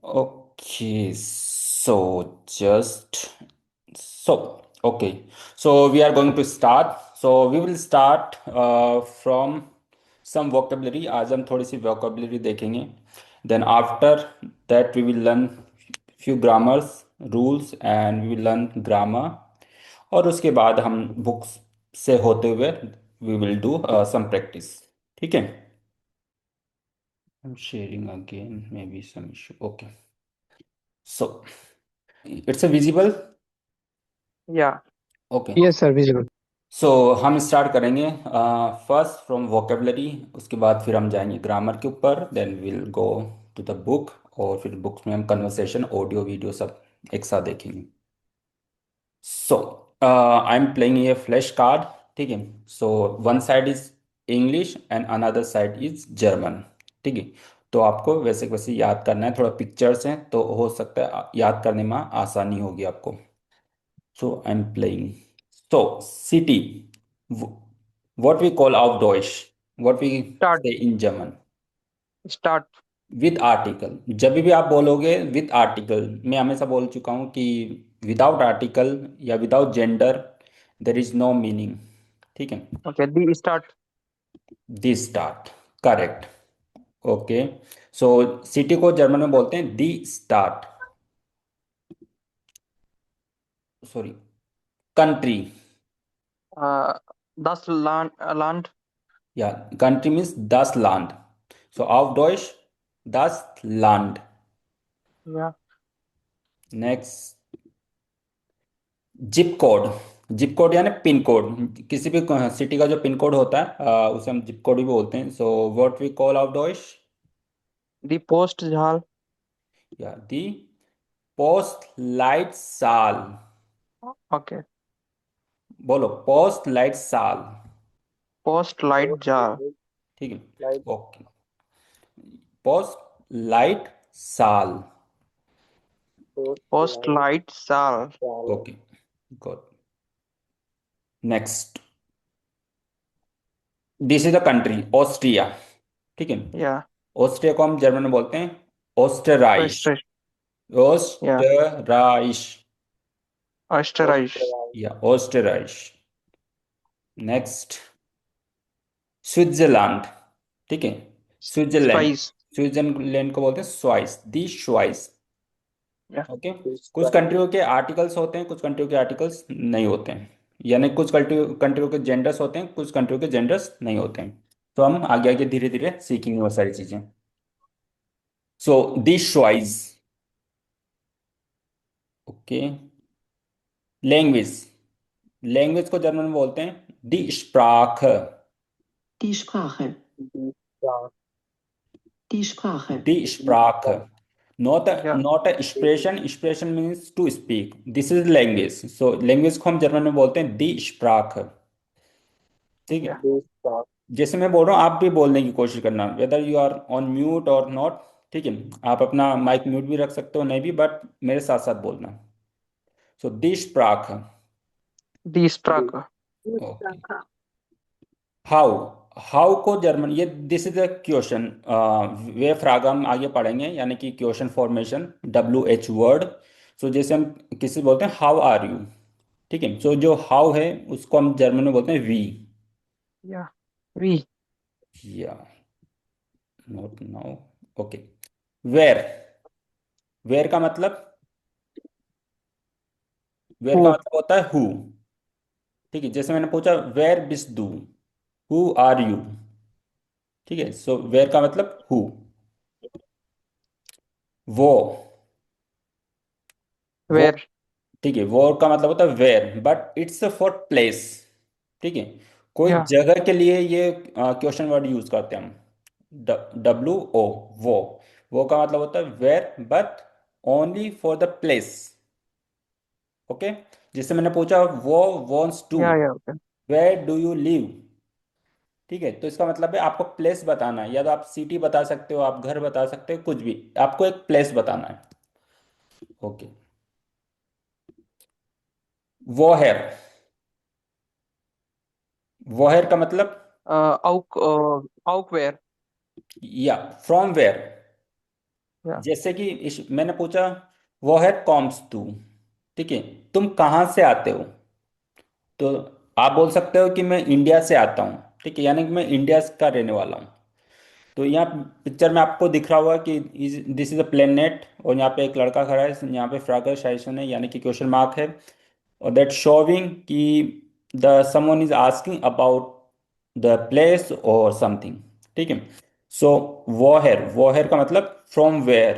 Okay, so just so okay, so we are going to start. So we will start from some vocabulary. आज हम थोड़ी सी vocabulary देखेंगे. Then after that we will learn few grammars, rules, and we will learn grammar. और उसके बाद हम books से होते हुए we will do some practice. ठीक है? I'm sharing again. Maybe some issue. Okay. So it's a visible. Yeah. Okay. Yes, sir, visible. सो हम स्टार्ट करेंगे फर्स्ट फ्रॉम वोकेबलरी. उसके बाद फिर हम जाएंगे ग्रामर के ऊपर. Then will go to the book. और फिर बुक्स में हम कन्वर्सेशन, ऑडियो, वीडियो सब एक साथ देखेंगे. सो आई एम प्लेइंग ये फ्लैश कार्ड. ठीक है. So one side is English and another side is German. ठीक है. तो आपको वैसे वैसे याद करना है. थोड़ा पिक्चर्स हैं तो हो सकता है याद करने में आसानी होगी आपको. So I'm playing. So city. W- What we call auf Deutsch. What we Start. say in German. Start. With article. जब भी आप बोलोगे with article, मैं हमेशा बोल चुका हूँ कि without article या without gender there is no meaning. ठीक है. Okay. The start. This start. Correct. Okay. So city को जर्मन में बोलते हैं दी स्टार्ट. सॉरी. कंट्री. Das Land. या कंट्री मीन्स दस लैंड. सो ऑफ डॉइश दस लैंड. Yeah. Next. Zip code. Zip code यानी पिन कोड. किसी भी सिटी का जो पिन कोड होता है उसे हम जिप कोड भी बोलते हैं. So what we call of Deutsch. The Postzahl. या दी पोस्ट लाइट साल. Okay. बोलो पोस्ट लाइट साल. Postleitzahl. ठीक है. ओके. पोस्ट लाइट साल. Postleitzahl. Okay. Good. Next. This is the country Austria. ठीक है. Yeah. ऑस्ट्रिया को हम जर्मन में बोलते हैं ओस्टराइश. Österreich. Yeah. ओस्टराइश. Österreich. या ओस्टराइश. नेक्स्ट. स्विट्जरलैंड. ठीक है. स्विट्जरलैंड. Schweiz. स्विट्जरलैंड को बोलते हैं स्वाइस. दी स्वाइस. Yeah. ओके. कुछ कंट्रियों के आर्टिकल्स होते हैं, कुछ कंट्रियों के आर्टिकल्स नहीं होते हैं. यानी कुछ कंट्रियों के जेंडर्स होते हैं, कुछ कंट्रियों के जेंडर्स नहीं होते हैं. तो हम आगे आगे धीरे धीरे सीखेंगे वो सारी चीजें. सो दी स्वाइस. ओके. लैंग्वेज. लैंग्वेज को जर्मन में बोलते हैं दी स्प्राख. Die Sprache. Die Sprache. दी स्प्राख. Not Yeah. Not a expression. Expression means to speak. This is language. So language को हम जर्मन में बोलते हैं दी स्प्राख. ठीक है. Yeah. जैसे मैं बोल रहा हूँ आप भी बोलने की कोशिश करना, whether you are on mute और नॉट. ठीक है. आप अपना माइक म्यूट भी रख सकते हो, नहीं भी, बट मेरे साथ साथ बोलना. सो दी स्प्राख. Die Sprache. Okay. How. How को जर्मन, ये दिस इज अ क्वेश्चन. वे फ्राग हम आगे पढ़ेंगे, यानी कि क्वेश्चन फॉर्मेशन. WH word. सो जैसे हम किसी से बोलते हैं हाउ आर यू. ठीक है. सो जो हाउ है उसको हम जर्मन में बोलते हैं वी. Yeah. Wie. या not now. Okay. Where. Where का मतलब. वेयर का Who. मतलब होता है हु. ठीक है. जैसे मैंने पूछा वेयर बिस दू. Who are you. ठीक है. सो वेयर का मतलब हु. वो. वो. Where. ठीक है. वो का मतलब होता है where, but it's for place. ठीक है. कोई Yeah. जगह के लिए ये क्वेश्चन वर्ड यूज करते हैं हम. WO. वो. वो का मतलब होता है where, but only for the place. Okay. जिससे मैंने पूछा वो wants to. Yeah. Yeah. Okay. Where do you live. ठीक है. तो इसका मतलब है आपको प्लेस बताना है, या तो आप सिटी बता सकते हो, आप घर बता सकते हो, कुछ भी. आपको एक प्लेस बताना है. ओके. वो है. वो है का मतलब. Auch where. या फ्रॉम वेयर. Yeah. जैसे कि मैंने पूछा वो है कॉम्स तू, ठीक है, तुम कहाँ से आते हो, तो आप बोल सकते हो कि मैं इंडिया से आता हूँ, ठीक है, यानी कि मैं इंडिया का रहने वाला हूँ। तो यहाँ पिक्चर में आपको दिख रहा होगा कि दिस इज अ प्लेनेट, और यहाँ पे एक लड़का खड़ा है, यहाँ पे फ्रैगल शाइसन है यानी कि क्वेश्चन मार्क है, और दैट शोविंग कि the someone is asking about the place और समथिंग, ठीक है। सो वोहेर का मतलब फ्रॉम वेयर,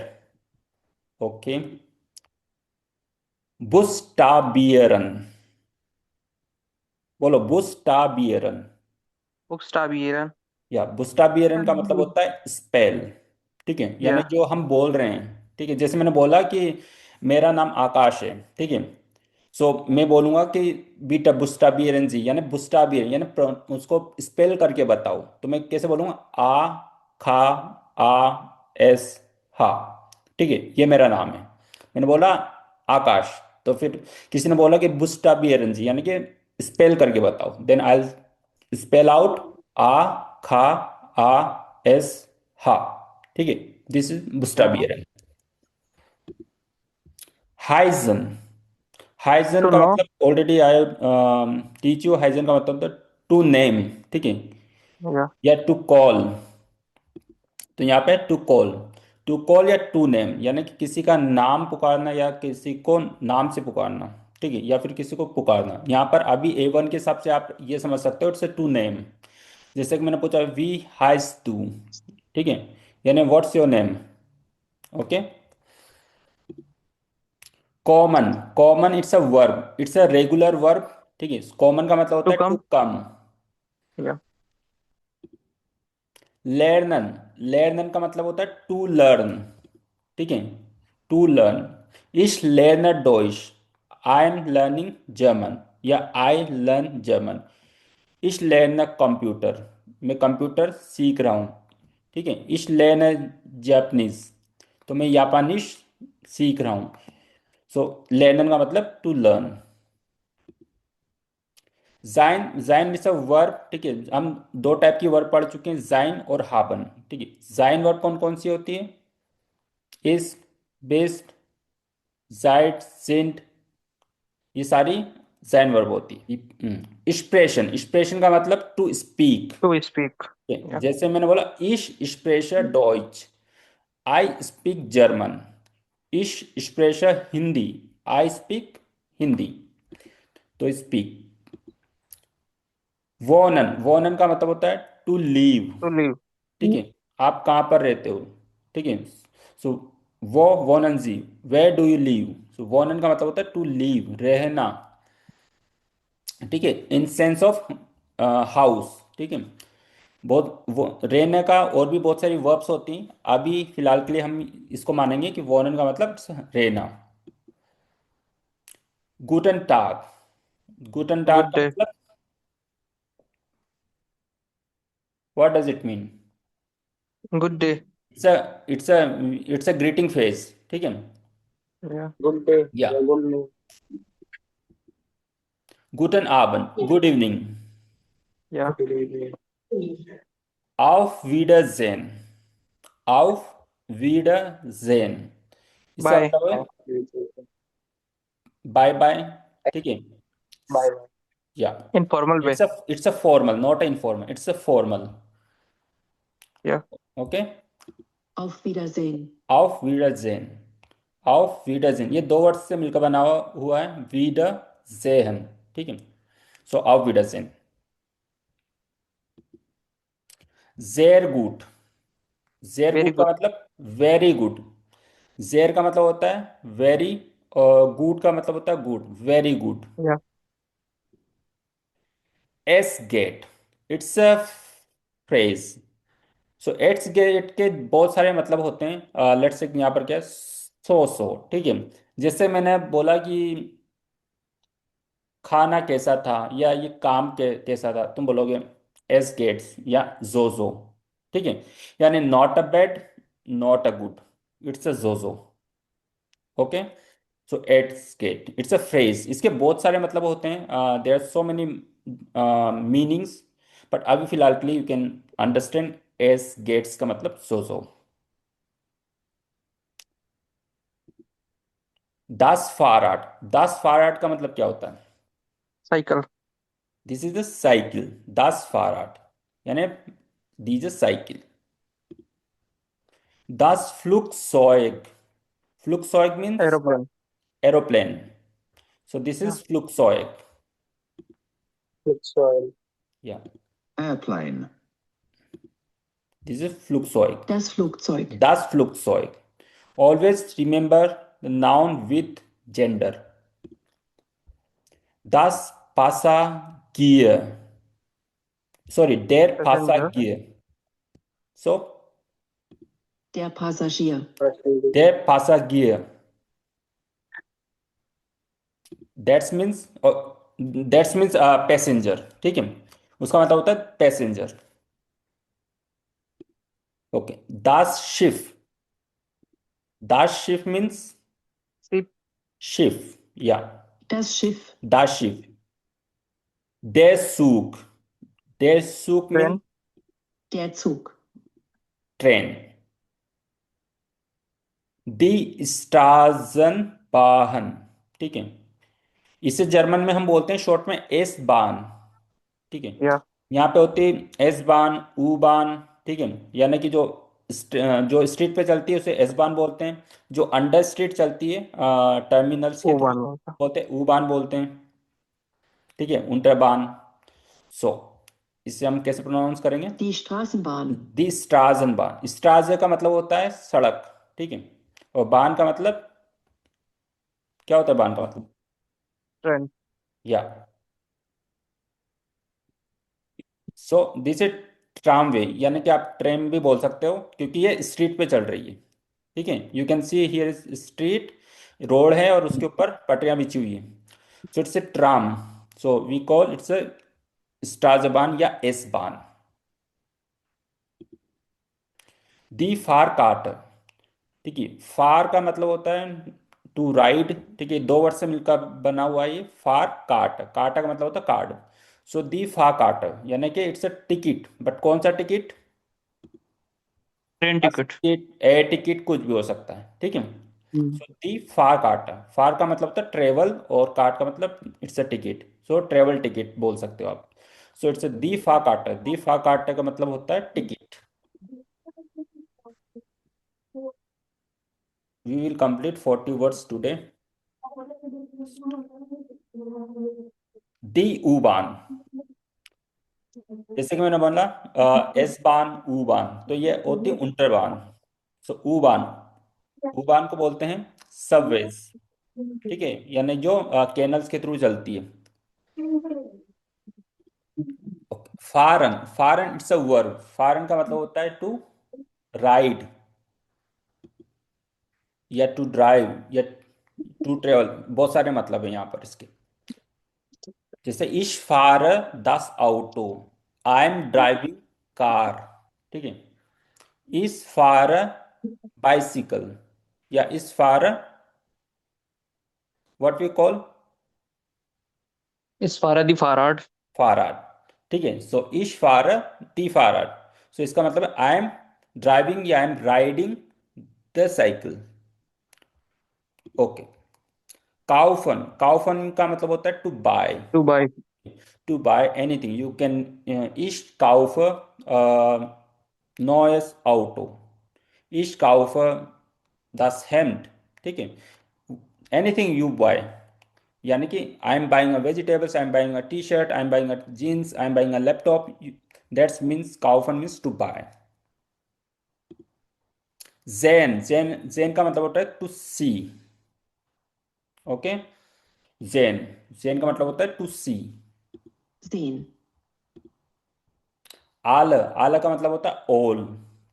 ओके। बुस्टाबियरन, बोलो बुस्टाबियरन। Bokstavieren. या बुस्टाबियरन का मतलब होता है स्पेल, ठीक है, यानी Yeah. जो हम बोल रहे हैं, ठीक है, जैसे मैंने बोला कि मेरा नाम आकाश है, ठीक है। सो मैं बोलूंगा कि बीटा बुस्टाबियरन जी, यानी बुस्टाबियरन, यानी उसको स्पेल करके बताओ, तो मैं कैसे बोलूंगा, आ खा आ एस हा, ठीक है, ये मेरा नाम है। मैंने बोला आकाश, तो फिर किसी ने बोला कि बुस्टाबियरन जी, यानी कि स्पेल करके बताओ, देन आई स्पेल आउट आ खा आ एस हा, ठीक है, दिस इज Yeah. बुस्टाबियरन। हाइजन, हाइजन To का know. मतलब ऑलरेडी आई टीच यू, हाइजन का मतलब होता है टू नेम, ठीक है, Yeah. या टू कॉल। तो यहाँ पे टू कॉल या टू नेम, यानी कि किसी का नाम पुकारना या किसी को नाम से पुकारना, ठीक है, या फिर किसी को पुकारना। यहाँ पर अभी A1 के हिसाब से आप ये समझ सकते हो, इट्स टू नेम। जैसे कि मैंने पूछा वी हाइज टू, ठीक है, यानी व्हाट्स योर नेम, ओके। कॉमन, कॉमन it's a verb, it's a regular verb, ठीक है, कॉमन का मतलब होता To है टू come. कम। Yeah. लर्नन, लर्नन का मतलब होता है टू लर्न, ठीक है, टू लर्न। इश लर्नर डोइश, आई एम लर्निंग जर्मन, या आई लर्न जर्मन। इश लर्नर कंप्यूटर, मैं कंप्यूटर सीख रहा हूँ, ठीक है। इश लर्नर जापानीज, तो मैं जापानीज सीख रहा हूँ। सो लर्नन का मतलब टू लर्न। जाइन, जाइन इट्स अ वर्ब, ठीक है, हम दो टाइप की वर्ब पढ़ चुके हैं, जाइन और हाबन, ठीक है। जाइन वर्ब कौन कौन सी होती है, इज, बेस्ड, जाइड, सिंट, ये सारी जाइन वर्ब होती है। एक्सप्रेशन, एक्सप्रेशन का मतलब to speak, To speak. Yeah. जैसे मैंने बोला इश स्प्रेशर डॉइच, आई स्पीक जर्मन। इश स्प्रेशर हिंदी, आई स्पीक हिंदी। तो स्पीक। वोनन, वोनन का मतलब होता है टू लीव, To live. ठीक है, आप कहाँ पर रहते हो, ठीक है। सो वो वोनन जी, वेयर डू यू लीव, सो वोनन का मतलब होता है टू लीव, रहना, ठीक है, इन सेंस ऑफ हाउस, ठीक है। बहुत वो रहने का और भी बहुत सारी वर्ब्स होती हैं, अभी फिलहाल के लिए हम इसको मानेंगे कि वोनन का मतलब रहना। गुटन टाग, गुटन टाग Good का day. मतलब what does it mean, Good day. It's a it's a it's a greeting phrase, ठीक है। Yeah. Good day. या Yeah, good day. गुटन आबन, good evening. Yeah. Good evening. auf Wiedersehen, auf Wiedersehen, इसका Bye. मतलब है bye bye, ठीक है। Bye. Bye. या Informal way. It's a formal, not a informal, it's a formal, Yeah. Okay. Auf Wiedersehen. auf Wiedersehen, auf Wiedersehen, ये दो word से मिलकर बना हुआ है Wiedersehen, ठीक है। सो auf Wiedersehen। sehr gut, sehr Very gut का good. मतलब वेरी गुड। जेर का मतलब होता है वेरी, और गुड का मतलब होता है गुड, वेरी गुड। Yeah. एस गेट, इट्स अ फ्रेज। सो एट्स गेट के बहुत सारे मतलब होते हैं, लेट्स से यहाँ पर क्या है, सो, ठीक है। जैसे मैंने बोला कि खाना कैसा था या ये काम कैसा था, तुम बोलोगे एस गेट्स या जोजो, ठीक है, यानी not a bad, not a good, it's a जोजो, ओके। सो एट्स गेट, इट्स अ फ्रेज, इसके बहुत सारे मतलब होते हैं, there are so many meanings, but अभी फिलहाल के लिए यू कैन अंडरस्टैंड एस गेट्स का मतलब जोजो। दस फाराड का मतलब क्या होता है? Cycle. This is the cycle, 10 फाराड, यानी दीज साइकिल। 10 फ्लुक्सॉइग, फ्लुक्सॉइग means aeroplane. Aeroplane, so this या is fluksoid. फ्लुक्सॉइल। Yeah, Airplane. this is fluksoid. Das Flugzeug. Das Flugzeug. Always remember the noun with gender. Das Passagier. Sorry, der passenger. Passagier. So, Der Passagier. der Passagier. That means passenger. ठीक है, उसका मतलब होता है passenger. Okay. Das Schiff. Das Schiff means ship. Schiff. Yeah. Das Schiff. Das Schiff. Der Zug. Der Zug means train. Der Zug. train. Die Straßenbahn. ठीक है, इसे German में हम बोलते हैं शॉर्ट में एस बान. ठीक है, या यहाँ पे होती है एस बान, ऊ बान. ठीक है, यानी कि जो स्ट्रीट पे चलती है उसे एस बान बोलते हैं. जो अंडर स्ट्रीट चलती है टर्मिनल्स के ओ थ्रू वन होता। बोलते हैं ऊ बान बोलते हैं. ठीक है, unterबान. सो इसे हम कैसे प्रोनाउंस करेंगे? Die Straßenbahn. दी स्ट्राजनबान. स्ट्राज का मतलब होता है सड़क. ठीक है, और बान का मतलब क्या होता है? बान का मतलब ट्रेन। या. सो दिस इज ट्रामवे, यानी कि आप ट्रेन भी बोल सकते हो क्योंकि ये स्ट्रीट पे चल रही है. ठीक है, you can see here is street, road है और उसके ऊपर पटरियां बिछी हुई है. So it's a tram. So we call it's a स्ट्राजबान या एस बान. दी फार काट. ठीक है, फार का मतलब होता है टू राइड. ठीक है, दो वर्ड से मिलकर बना हुआ है ये फार काट. काटा का मतलब होता है कार्ड. सो दी फा काट यानी कि इट्स अ टिकट, बट कौन सा ticket? Train bus ticket. Ticket, air ticket, कुछ भी हो सकता है. ठीक है, हम्म। सो दी फार काट. फार का मतलब होता है ट्रेवल और काट का मतलब it's a ticket. So travel ticket बोल सकते हो आप. सो इट्स दी फा काट. दी फा काट का मतलब होता है ticket. We will complete 40 words today. दी u बान, जैसे कि मैंने बोला एस बान, ऊ बान, तो ये होती है उल्टर बान. सो ऊ बान, ऊ बान को बोलते हैं सबवेज. ठीक है, यानी जो कैनल्स के थ्रू चलती है. Faran, Faran it's a verb. Faran का मतलब होता है टू राइड या टू ड्राइव या टू ट्रेवल. बहुत सारे मतलब है यहाँ पर इसके. जैसे इश फार दस auto, I am driving car. ठीक है, इस फार बाइसिकल या इस फार व्हाट वी कॉल इस फारा दी फाराड। फाराड. ठीक है, सो इश फार टी फाराड. सो इसका मतलब आई एम ड्राइविंग या I am riding the cycle. Okay. काउफन, काउफन का मतलब होता है to buy. To buy. To buy anything you can. इश काउफ नॉयस ऑटो. इश काउफ दस हेम्ड. ठीक है, एनीथिंग यू बाय, यानी कि I am buying a vegetables, I am buying a T shirt, I am buying a jeans, I am buying a laptop. That's means काउफन means to buy. जैन, जैन, जैन का मतलब होता है टू सी. ओके, जैन, जैन का मतलब होता है टू सी. Sehen. आल, आल का मतलब होता है ओल.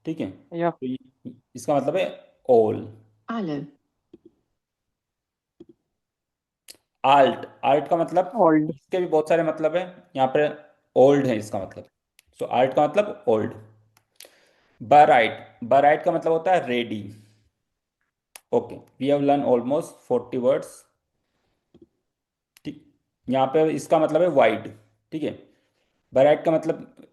ठीक है, या तो इसका मतलब है ओल. Alle. आल्ट, आल्ट का मतलब, ओल्ड। इसके भी बहुत सारे मतलब है. यहाँ पे ओल्ड है इसका मतलब. सो आल्ट का मतलब ओल्ड. बराइट, बराइट का मतलब होता है ready. Okay, we have learn almost 40 words. ठीक, यहाँ पे इसका मतलब है वाइड. ठीक है, ब्राइट का मतलब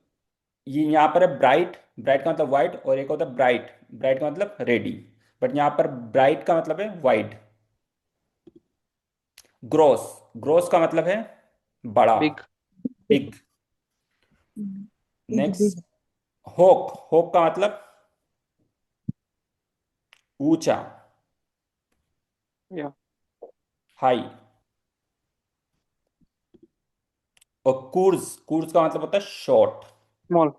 ये यहाँ पर है ब्राइट. ब्राइट का मतलब वाइट, और एक होता है ब्राइट. ब्राइट का मतलब रेडी, बट यहाँ पर ब्राइट का मतलब है वाइड. ग्रोस, ग्रोस का मतलब है बड़ा, big. Big. Big, big. Next, होक, होक का मतलब ऊंचा, या हाई। और कूर्ज, कूर्ज का मतलब होता है शॉर्ट, स्मॉल।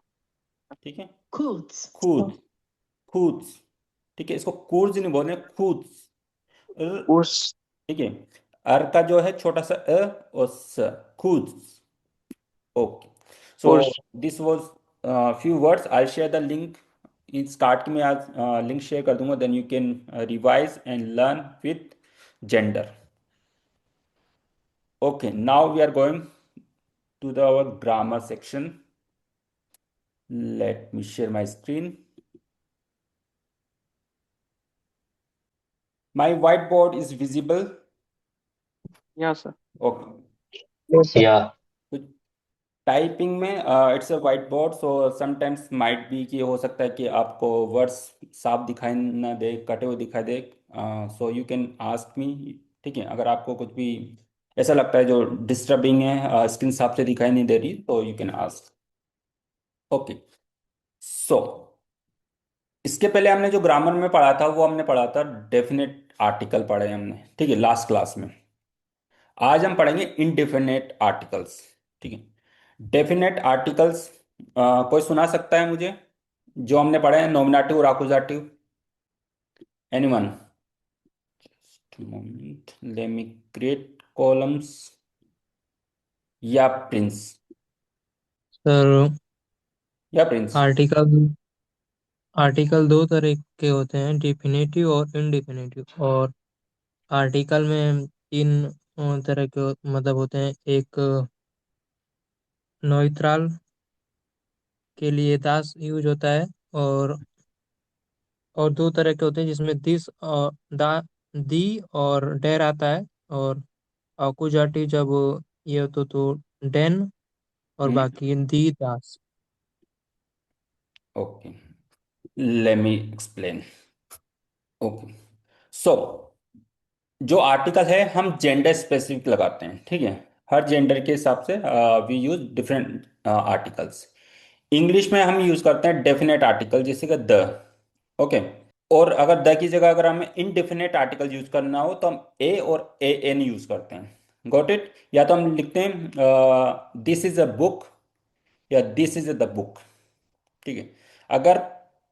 ठीक है। kurz, खूद, खूद, ठीक है, इसको कूर्ज नहीं बोलने, खूद। उस ठीक है, अर का जो है छोटा सा अ और स, खूद। ओके, सो उस this was few words. I share the link, इस कार्ड की मैं आज लिंक शेयर कर दूंगा, then you can revise and learn with gender. Okay, now we are going to the our grammar section. Let me share my screen. My whiteboard is visible. Yeah sir. Okay. Yes, sir. Yeah. Typing में it's a whiteboard, so sometimes might be कि हो सकता है कि आपको words साफ दिखाई ना दे, कटे हुए दिखाई दे। So you can ask me, ठीक है। अगर आपको कुछ भी ऐसा लगता है जो डिस्टर्बिंग है, स्क्रीन साफ से दिखाई नहीं दे रही, तो यू कैन आस्क। ओके, सो इसके पहले हमने जो ग्रामर में पढ़ा था वो हमने पढ़ा था डेफिनेट आर्टिकल पढ़े हमने, ठीक है, लास्ट क्लास में। आज हम पढ़ेंगे इनडेफिनेट आर्टिकल्स, ठीक है। डेफिनेट आर्टिकल्स कोई सुना सकता है मुझे, जो हमने पढ़े हैं, नॉमिनेटिव और अकुजाटिव? Anyone? Moment, let me create columns. Yeah Prince, sir, yeah Prince. Article article दो तरह के होते हैं, डिफिनेटिव और इनडिफिनेटिव। और आर्टिकल में तीन तरह के मतलब होते हैं। एक नोइट्रल के लिए दास यूज होता है, और दो तरह के होते हैं जिसमें दिस और दी और डेर आता है। और अकुजाटिव जब ये हो तो डेन, और बाकी दी दास। Okay, let me explain. Okay, so जो आर्टिकल है हम जेंडर स्पेसिफिक लगाते हैं, ठीक है। हर जेंडर के हिसाब से we use different articles. English में हम यूज करते हैं डेफिनेट आर्टिकल, जैसे कि द, ओके। और अगर द की जगह अगर हमें इनडेफिनेट आर्टिकल यूज करना हो तो हम ए और ए एन यूज करते हैं। Got it? या तो हम लिखते हैं दिस इज अ बुक, या दिस इज द बुक, ठीक है। अगर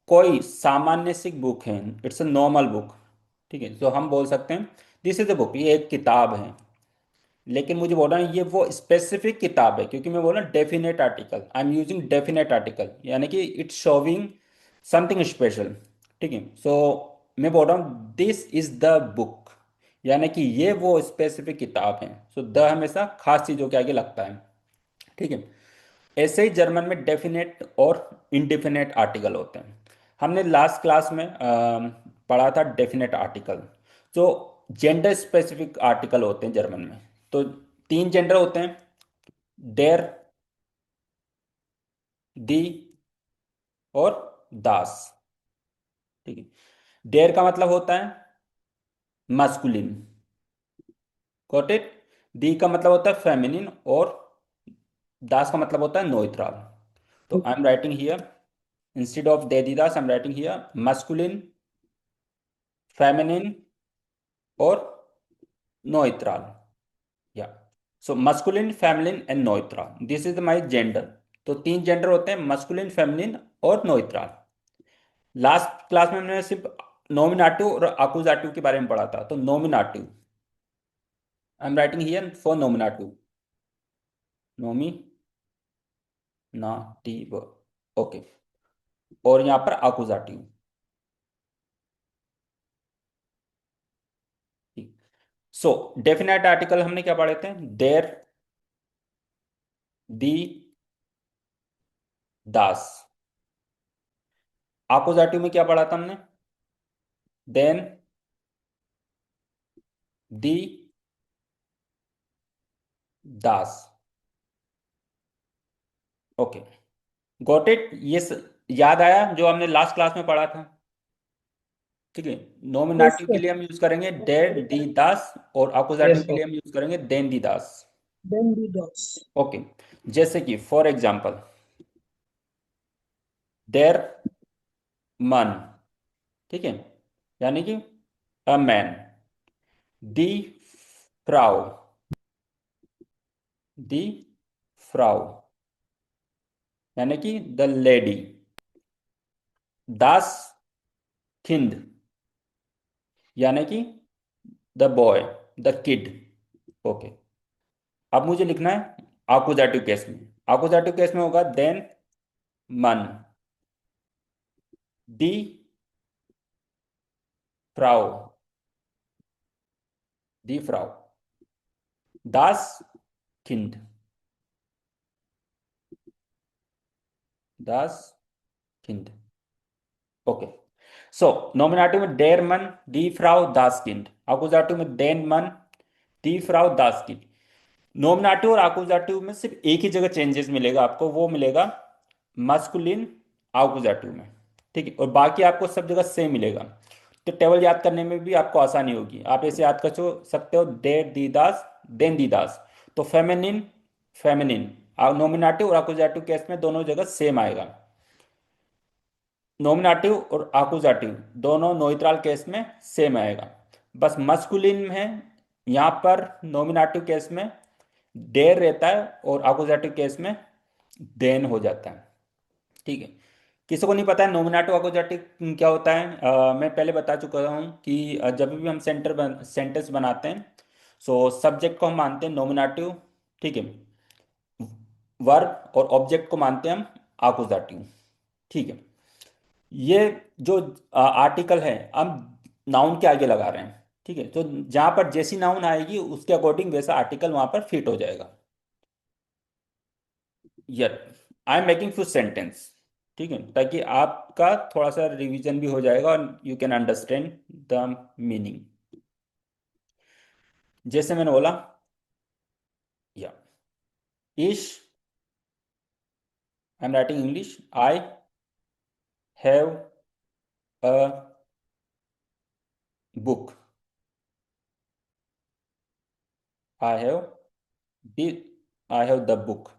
कोई सामान्य सी बुक है, इट्स अ नॉर्मल बुक, ठीक है, तो हम बोल सकते हैं दिस इज अ बुक, ये एक किताब है। लेकिन मुझे बोल रहा है ये वो स्पेसिफिक किताब है, क्योंकि मैं बोल रहा हूँ definite article, I am using definite article, यानी कि इट्स शोविंग समथिंग स्पेशल, ठीक है। सो मैं बोल रहा हूँ दिस इज द बुक, यानी कि ये वो स्पेसिफिक किताब है। सो द हमेशा खास चीज़ों के आगे लगता है, ठीक है। ऐसे ही जर्मन में डेफिनेट और इनडेफिनेट आर्टिकल होते हैं। हमने लास्ट क्लास में पढ़ा था डेफिनेट आर्टिकल। जो जेंडर स्पेसिफिक आर्टिकल होते हैं जर्मन में, तो तीन जेंडर होते हैं, डेर, दी और दास, ठीक है। डेर का मतलब होता है मस्कुलिन, गॉट इट। दी का मतलब होता है फेमिनिन, और दास का मतलब होता है नोइट्रल। तो I am writing here, instead of दे दी दास, I am writing here masculine, feminine और नोइट्रल। Yeah, so masculine, feminine and नोइट्रल, दिस इज माय जेंडर। तो तीन जेंडर होते हैं, मस्कुलिन, फेमिनिन और नोइट्रल। लास्ट क्लास में हमने सिर्फ नोमिनेटिव और अकुजाटिव के बारे में पढ़ा था। तो nominative, I am writing here for nominative, nominative, okay. और यहाँ पर अकुजाटिव, ठीक। सो डेफिनेट आर्टिकल हमने क्या पढ़े थे? देर, दी, दास। अकुजाटिव में क्या पढ़ा था हमने? देन, दी, दास, ओके। Got it? याद आया जो हमने लास्ट क्लास में पढ़ा था, ठीक है। Yes, नोमिनेटिव के sir. लिए हम यूज करेंगे डेड, दी, दास, और अकुजाटिव यस के सर। लिए हम यूज करेंगे देन दी दास। देन दी डॉस। ओके, जैसे कि फॉर एग्जाम्पल देर मन, ठीक है, यानी कि a man, the Frau, the Frau यानी कि द लेडी, दास किंड यानी कि the boy, the kid. Okay, अब मुझे लिखना है आकुजाटिव केस में। आकुजाटिव केस में होगा देन मन, दी फ्राउ, दी फ्राउ, दास किंड, दास किंड। ओके, सो नॉमिनेटिव में डेर मन, दी फ्राउ, दास किंड। आकुजाटिव में देन मन, दी फ्राउ, दास किंड। नॉमिनेटिव और आकुजाटिव में सिर्फ एक ही जगह चेंजेस मिलेगा आपको, वो मिलेगा मस्कुलिन आकुजाटिव में, ठीक है, और बाकी आपको सब जगह सेम मिलेगा। तो टेबल याद करने में भी आपको आसानी होगी। आप ऐसे याद कर सकते हो डेर दी दास, देन दी दास। तो फेमिनिन फेमिनिन नॉमिनेटिव और आकुजाटिव केस में दोनों जगह सेम आएगा। नॉमिनेटिव और आकुजाटिव दोनों नोइट्रल केस में सेम आएगा। बस मस्कुलिन में यहाँ पर नॉमिनेटिव केस में देर रहता है और आकुजाटिव केस में देन हो जाता है, ठीक है। किसी को नहीं पता है नॉमिनेटिव आकुजाटिव क्या होता है, मैं पहले बता चुका हूँ कि जब भी हम सेंटेंस बनाते हैं, सो सब्जेक्ट को हम मानते हैं नॉमिनेटिव, ठीक है, वर्ब और ऑब्जेक्ट को मानते हैं हम आकुजाटिव, ठीक है। ये जो आर्टिकल है हम नाउन के आगे लगा रहे हैं, ठीक है, तो जहां पर जैसी नाउन आएगी उसके अकॉर्डिंग वैसा आर्टिकल वहां पर फिट हो जाएगा। Yeah I am making few sentence, ठीक है, ताकि आपका थोड़ा सा रिवीजन भी हो जाएगा और you can understand the meaning. जैसे मैंने बोला, या इश, आई am writing English, I have a book, I have the I have the book,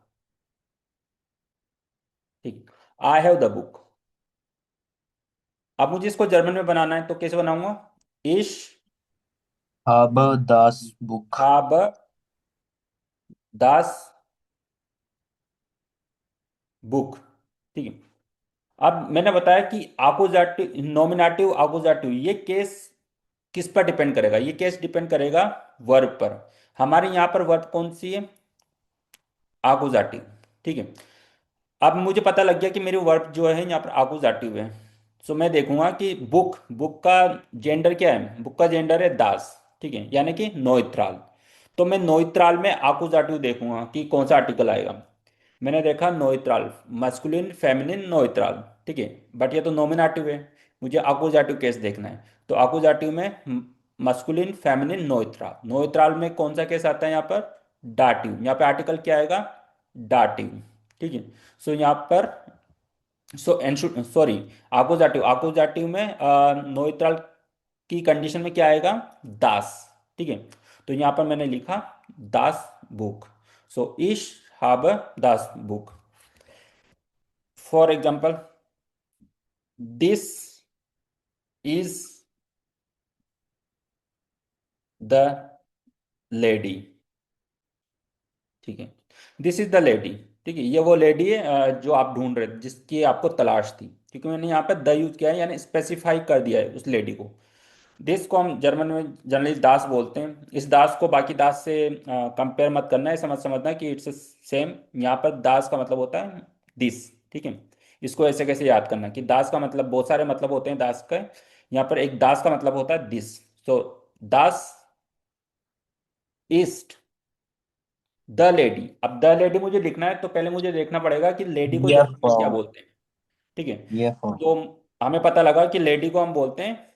ठीक, आई हैव द बुक। अब मुझे इसको जर्मन में बनाना है तो कैसे बनाऊंगा, इश habe das Buch. habe das book, ठीक है। अब मैंने बताया कि आकुजाटिव नॉमिनेटिव आकुजाटिव ये केस किस पर डिपेंड करेगा, ये केस डिपेंड करेगा वर्ब पर। हमारे यहाँ पर वर्ब कौन सी है, आकुजाटिव, ठीक है। अब मुझे पता लग गया कि मेरी वर्ब जो है यहाँ पर आकुजाटिव है, सो मैं देखूंगा कि बुक, बुक का जेंडर क्या है, बुक का जेंडर है दास, ठीक है, यानी कि नोइत्राल। तो मैं नोइत्राल में आकुजाटिव देखूंगा कि कौन सा आर्टिकल आएगा। मैंने देखा नोइत्राल, मस्कुलिन फेमिनिन नोइत्राल, ठीक है, बट ये तो नॉमिनेटिव है, मुझे आकुजाटिव केस देखना है। तो आकुजाटिव में मस्कुलिन फेमिनिन नोइत्राल, नोइत्राल में कौन सा केस आता है यहाँ पर, डाटिव। यहाँ पे आर्टिकल क्या आएगा, डाटिव, ठीक है। सो यहाँ पर सॉरी, आकुजाटिव, आकुजाटिव में नोइत्राल की कंडीशन में क्या आएगा, दास, ठीक है। तो यहाँ पर मैंने लिखा दास बुक, सो इश habe Das book. For example this is the lady, ठीक है, दिस इज द लेडी, ठीक है, ये वो लेडी है जो आप ढूंढ रहे थे, जिसकी आपको तलाश थी, क्योंकि मैंने यहाँ पे द यूज किया है, यानी स्पेसिफाई कर दिया है उस लेडी को। दिस को हम जर्मन में जनरली दास बोलते हैं। इस दास को बाकी दास से कंपेयर मत करना है, समझना कि इट्स सेम। यहाँ पर दास का मतलब होता है दिस, ठीक है। इसको ऐसे कैसे याद करना कि दास का मतलब बहुत सारे मतलब होते हैं दास का, यहाँ पर एक दास का मतलब होता है this. So Das east the lady. अब द लेडी मुझे लिखना है तो पहले मुझे देखना पड़ेगा कि लेडी को Hier जर्मन में क्या Frau. बोलते हैं, ठीक है। Hier Frau. तो हमें पता लगा कि लेडी को हम बोलते हैं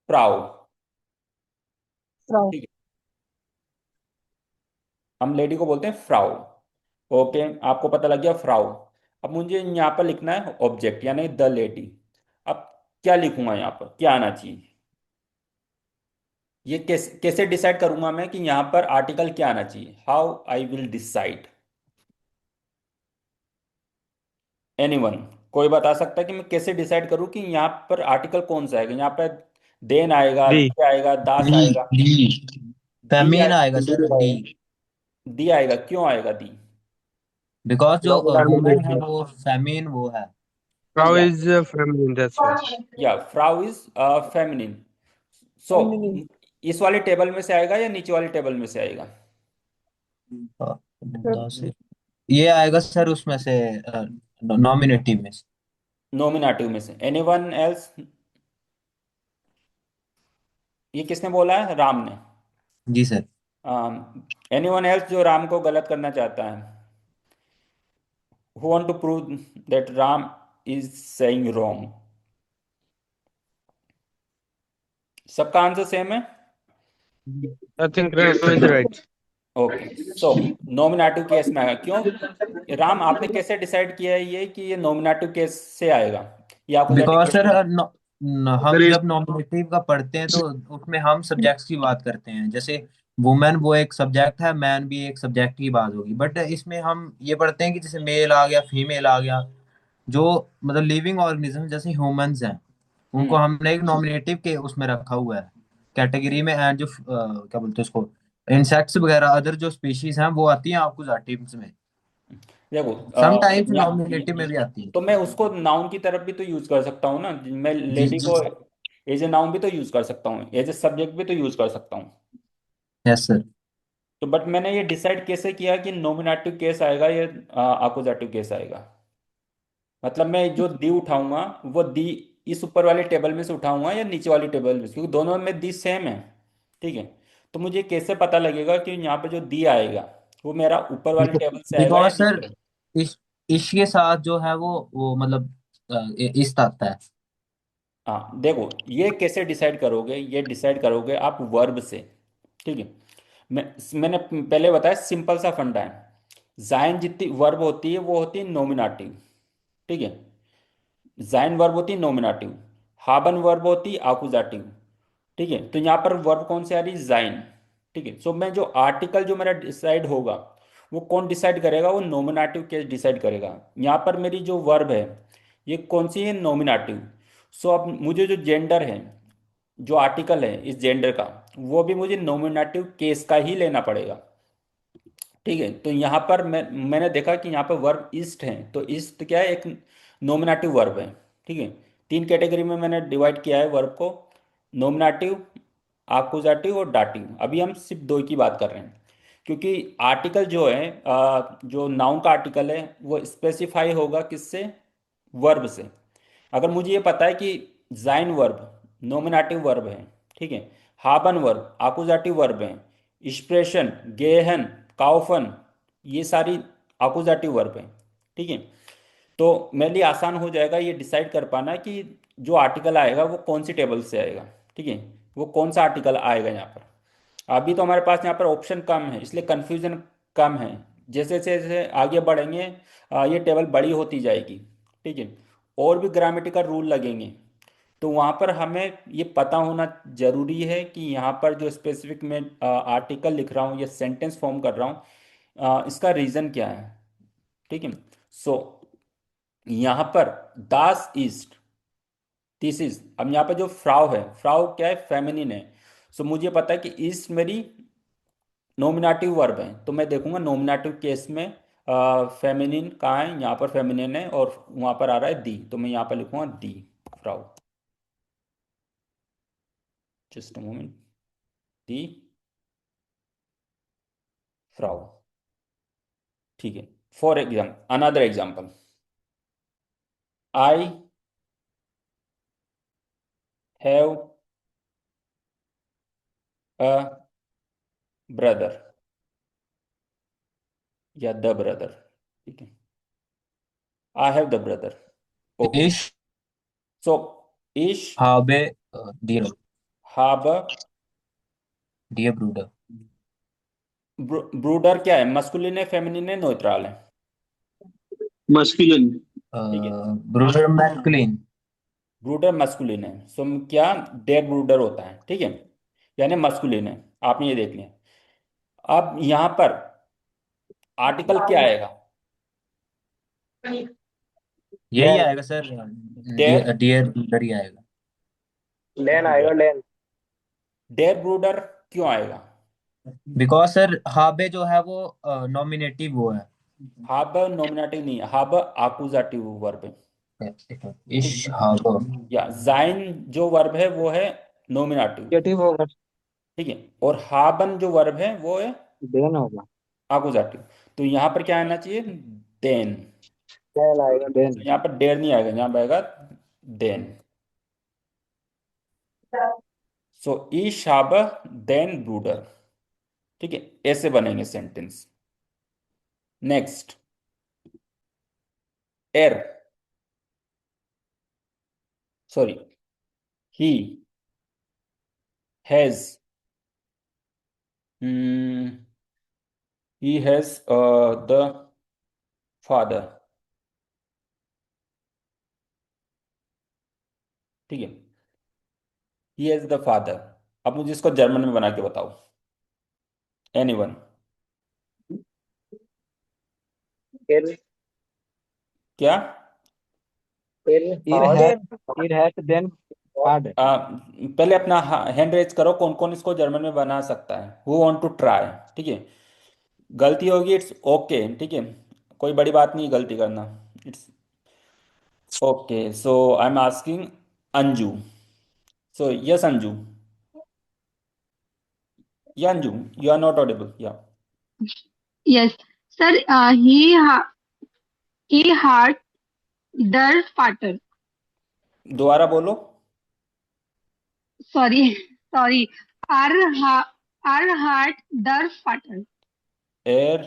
फ्राउ, फ्राउ। ठीक है, हम लेडी को बोलते हैं फ्राउ। ओके, आपको पता लग गया फ्राउ। अब मुझे यहाँ पर लिखना है ऑब्जेक्ट यानी द लेडी। अब क्या लिखूंगा यहाँ पर, क्या आना चाहिए, ये कैसे कैसे डिसाइड करूंगा मैं कि यहाँ पर आर्टिकल क्या आना चाहिए? How I will decide? Anyone? कोई बता सकता है कि मैं कैसे डिसाइड करूं कि यहाँ पर आर्टिकल कौन सा आएगा? यहाँ पर देन आएगा, डी। दी आएगा, दास डी आएगा? डी दी फेमिन आएगा आएगा। सर, डी। दी आएगा, क्यों आएगा दी? बिकॉज जो वुमेन है Feminine. वो फेमिन वो है। Frau या is feminine, that's why. फ्राउ इज फेमिनिन। सो इस वाली टेबल में से आएगा या नीचे वाली टेबल में से आएगा? बुद्धा से ये आएगा सर उसमें से, नॉमिनेटिव में से। नोमिनेटिव में से। Anyone else? ये किसने बोला है? राम ने। जी सर। एनीवन एल्स जो राम को गलत करना चाहता है? Who want to prove that Ram is saying wrong? सबका आंसर सेम है? I think Ram is right. Okay, so nominative case में आएगा। क्यों राम, आपने कैसे डिसाइड किया है ये कि ये नॉमिनेटिव केस से आएगा या अपोजिटिव बिकॉज केस सर में? There हम is जब नॉमिनेटिव का पढ़ते हैं तो उसमें हम सब्जेक्ट्स की बात करते हैं। जैसे वुमेन वो एक सब्जेक्ट है, मैन भी एक सब्जेक्ट की बात होगी, बट इसमें हम ये पढ़ते हैं कि जैसे मेल आ गया, फीमेल आ गया, जो मतलब लिविंग ऑर्गेनिज्म जैसे ह्यूमंस हैं, उनको हम्म। हमने एक नॉमिनेटिव के उसमें रखा हुआ है कैटेगरी में। एंड जो क्या बोलते हैं उसको, इंसेक्ट्स वगैरह अदर जो स्पीशीज हैं वो आती हैं आपको टीम्स में। देखो समटाइम्स यहाँ नॉमिनेटिव में भी आती है। तो मैं उसको नाउन की तरफ भी तो यूज कर सकता हूँ ना। मैं जी लेडी जी। को एज ए नाउन भी तो यूज कर सकता हूँ, एज ए सब्जेक्ट भी तो यूज कर सकता हूँ। Yes sir. तो बट मैंने ये डिसाइड कैसे किया कि नोमिनेटिव केस आएगा या अपोजिटिव केस आएगा? मतलब मैं जो दी उठाऊंगा वो दी इस ऊपर वाले टेबल में से उठाऊंगा या नीचे वाली टेबल में से, क्योंकि दोनों में दी सेम है। ठीक है, तो मुझे कैसे पता लगेगा कि यहाँ पे जो दी आएगा वो मेरा ऊपर वाली टेबल से आएगा या बिकॉज सर नीचे? इस के साथ जो है वो मतलब इस आता है। हाँ देखो, ये कैसे डिसाइड करोगे? ये डिसाइड करोगे आप वर्ब से। ठीक है, मैंने पहले बताया सिंपल सा फंडा है। जाइन जितनी वर्ब होती है वो होती है नोमिनेटिव। ठीक है, जाइन वर्ब होती है नोमिनेटिव, हाबन वर्ब होती है आकुजाटिव। ठीक है, तो यहाँ पर वर्ब कौन सी आ रही? जाइन। ठीक है, सो मैं जो आर्टिकल जो मेरा डिसाइड होगा वो कौन डिसाइड करेगा? वो नोमिनेटिव केस डिसाइड करेगा। यहाँ पर मेरी जो वर्ब है ये कौन सी है? नोमिनेटिव। सो अब मुझे जो जेंडर है, जो आर्टिकल है इस जेंडर का, वो भी मुझे नोमिनेटिव केस का ही लेना पड़ेगा। ठीक है, तो यहाँ पर मैंने देखा कि यहाँ पर वर्ब ईस्ट है, तो ईस्ट क्या है? एक नोमिनेटिव वर्ब है। ठीक है, तीन कैटेगरी में मैंने डिवाइड किया है वर्ब को, नोमिनेटिव, आकुजाटिव और डाटिव। अभी हम सिर्फ दो की बात कर रहे हैं, क्योंकि आर्टिकल जो है जो नाउन का आर्टिकल है वो स्पेसिफाई होगा किससे? वर्ब से। अगर मुझे ये पता है कि जाइन वर्ब नोमिनेटिव वर्ब है, ठीक है, हाबन वर्ब आकुजाटिव वर्ब है, एक्सप्रेशन गेहन काउफन ये सारी आकुजाटिव वर्ब है। ठीक है, तो मेरे लिए आसान हो जाएगा ये डिसाइड कर पाना कि जो आर्टिकल आएगा वो कौन सी टेबल से आएगा। ठीक है, वो कौन सा आर्टिकल आएगा यहाँ पर। अभी तो हमारे पास यहाँ पर ऑप्शन कम है इसलिए कन्फ्यूजन कम है। जैसे जैसे आगे बढ़ेंगे ये टेबल बड़ी होती जाएगी। ठीक है, और भी ग्रामेटिकल रूल लगेंगे, तो वहाँ पर हमें ये पता होना जरूरी है कि यहाँ पर जो स्पेसिफिक मैं आर्टिकल लिख रहा हूँ या सेंटेंस फॉर्म कर रहा हूँ इसका रीज़न क्या है। ठीक है, सो यहाँ पर दास ईस्ट दिस इज। अब यहाँ पे जो फ्राउ है, फ्राउ क्या है? फेमिनिन है। सो मुझे पता है कि ईस्ट मेरी नोमिनेटिव वर्ब है, तो मैं देखूंगा नोमिनेटिव केस में फेमिनिन कहाँ है? यहाँ पर फेमिनिन है और वहाँ पर आ रहा है दी, तो मैं यहाँ पर लिखूंगा दी फ्राउ। जस्ट अ मोमेंट, दी फ्राउ। ठीक है, for example another example, I have a brother या द ब्रदर। ठीक है, I have the brother. Okay, इश सो इश हाबे डियर हाब डियर ब्रूडर। ब्रूडर क्या है? मस्कुलिन है, फेमिनिन है, न्यूट्रल है? Masculine. ठीक है, ब्रूडर मैस्कुलिन। ब्रूडर मस्कुलिन है, सो क्या डेड ब्रूडर होता है। ठीक है, यानी मस्कुलिन है, आपने ये देख लिया। अब यहाँ पर आर्टिकल क्या आएगा? यही आएगा सर, डेयर। डियर ब्रूडर ही आएगा। डैन आएगा, डैन। डेयर ब्रूडर क्यों आएगा? बिकॉज सर हाबे जो है वो नॉमिनेटिव वो है। हाब नॉमिनेटिव नहीं है, हाब आकुजाटिव वर्ब है। इश ठीक है, हाबो। या जाइन जो वर्ब है वो है नॉमिनेटिव। नेगेटिव होगा, ठीक है, और हाबन जो वर्ब है वो है डैन होगा। आकुजाटिव। तो यहाँ पर क्या आना चाहिए? देन। डैन आएगा, डैन। तो यहाँ पर डेर नहीं आएगा, यहाँ पर आएगा देन। सो ईश हाब देन ब्रूडर। ठीक है, ऐसे बनेंगे सेंटेंस। नेक्स्ट, एर, sorry, he has, he has the father। ठीक है, he has the father। अब मुझे इसको जर्मन में बना के बताओ, एनीवन। फिर क्या? इट हैज देन फादर। पहले अपना हैंड रेज करो, कौन कौन इसको जर्मन में बना सकता है, हु वांट टू ट्राई। ठीक है, गलती होगी इट्स ओके। ठीक है, कोई बड़ी बात नहीं गलती करना, it's okay. So I am asking Anju. So yes Anju, yeah Anju, you are not audible, yeah. Yes, sir. He had der Vater. दोबारा बोलो। Sorry, sorry. Er hat der Vater. एर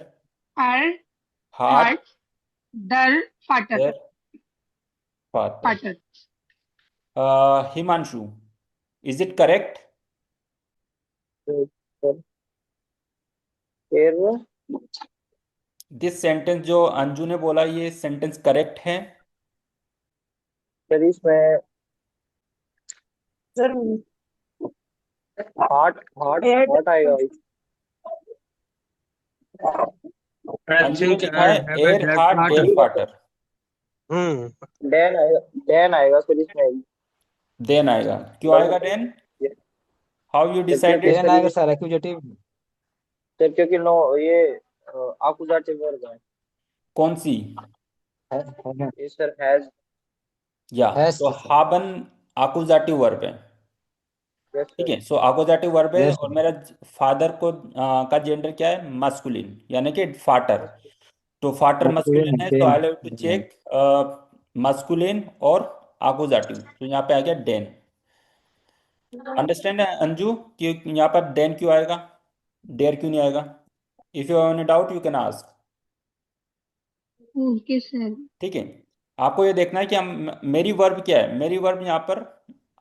Er heart hat der Vater. Their father. Vater. Himanshu, is it correct? फिर this sentence जो अंजू ने बोला, ये sentence correct है? फिर इसमें सर हार्ट हार्ट हार्ट आएगा। I अंजू ने think लिखा I है have a एयर dead हार्ट father. डेयर फादर। डैन आएगा, डैन आएगा फिर इसमें। देन आएगा, क्यों आएगा देन? How you decided? डैन आएगा सर, एक्यूजेटिव। सर क्योंकि नो ये आकुजाटिव वर्ब है। कौन सी? ये सर हैज। या, तो हाबन आकुजाटिव वर्ब है। यस ठीक सर। है, सो आकुजाटिव वर्ब है, यस और मेरा फादर को का जेंडर क्या है? मस्कुलिन, यानी कि फाटर। तो फाटर मस्कुलिन है, तो I have to check masculine और आकुजाटिव। तो यहाँ पे आ गया डेन। अंडरस्टैंड है अंजू कि यहाँ पर देन क्यों आएगा, डेयर क्यों नहीं आएगा? If you have any doubt you can ask. Okay, sir. ठीक है, आपको ये देखना है कि हम, मेरी वर्ब क्या है, मेरी वर्ब यहाँ पर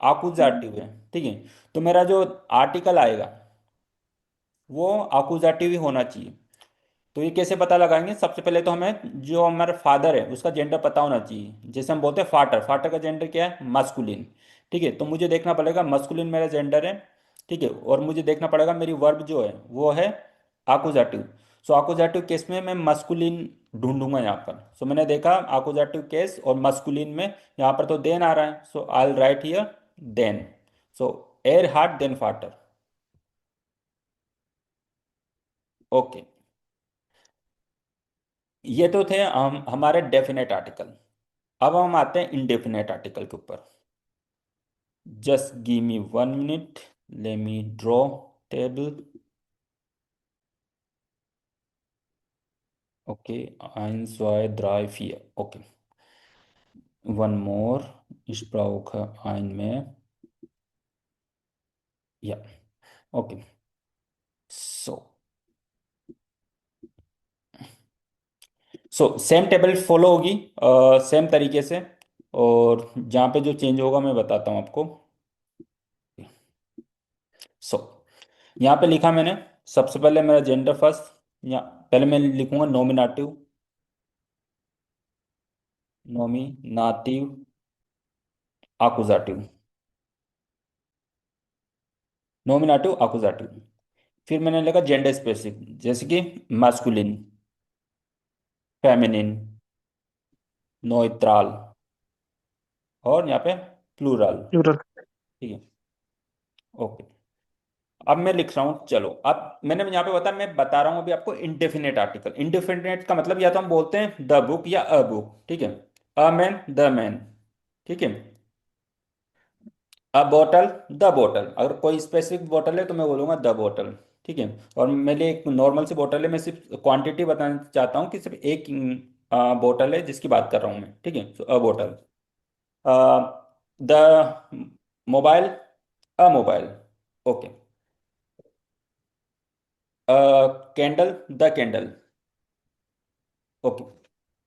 आकुजाटिव है। ठीक है, तो मेरा जो आर्टिकल आएगा वो आकुजाटिव ही होना चाहिए। तो ये कैसे पता लगाएंगे? सबसे पहले तो हमें जो हमारा फादर है उसका जेंडर पता होना चाहिए। जैसे हम बोलते हैं फाटर, फाटर का जेंडर क्या है? मस्कुलिन। ठीक है, तो मुझे देखना पड़ेगा मस्कुलिन मेरा जेंडर है। ठीक है, और मुझे देखना पड़ेगा मेरी वर्ब जो है वो है आकुजाटिव। सो आकुजाटिव केस में मैं मस्कुलिन ढूंढूंगा यहाँ पर। सो मैंने देखा आकुजाटिव केस और मस्कुलिन में, यहाँ पर तो देन आ रहा है, so I will write here देन। सो एयर हार्ट देन फाटर। ओके, ये तो थे हम हमारे डेफिनेट आर्टिकल। अब हम आते हैं इनडेफिनेट आर्टिकल के ऊपर। Just give me 1 minute, let me draw table. Okay, 1 2 3 4। Okay, one more, ich brauche ein mehr। या, okay. So same table follow होगी, सेम तरीके से। और जहाँ पे जो चेंज होगा मैं बताता हूँ आपको। सो यहाँ पे लिखा मैंने, सबसे पहले मेरा जेंडर फर्स्ट। यहाँ पहले मैं लिखूंगा नॉमिनेटिव, नॉमिनाटिव, आकुजाटिव। नॉमिनेटिव आकुजाटिव। फिर मैंने लिखा जेंडर स्पेसिफिक, जैसे कि मास्कुलिन, फेमिनिन, नोइट्राल, और यहाँ पे प्लूरल। प्लूरल। ठीक है, ओके। अब मैं लिख रहा हूँ, चलो अब मैंने यहाँ पे मैं बता रहा हूँ अभी आपको इंडेफिनेट आर्टिकल। इंडेफिनेट का मतलब या तो हम बोलते हैं द बुक या अ बुक, ठीक है। अ मैन, द मैन, ठीक है। अ बोतल, द बोतल। अगर कोई स्पेसिफिक बोतल है तो मैं बोलूंगा द बोतल, ठीक है। और मेरे लिए एक नॉर्मल सी बोतल है, मैं सिर्फ क्वांटिटी बताना चाहता हूँ कि सिर्फ एक बोतल है जिसकी बात कर रहा हूँ मैं, ठीक है। सो अ बोतल। The mobile, a mobile, okay. Candle, the candle, okay.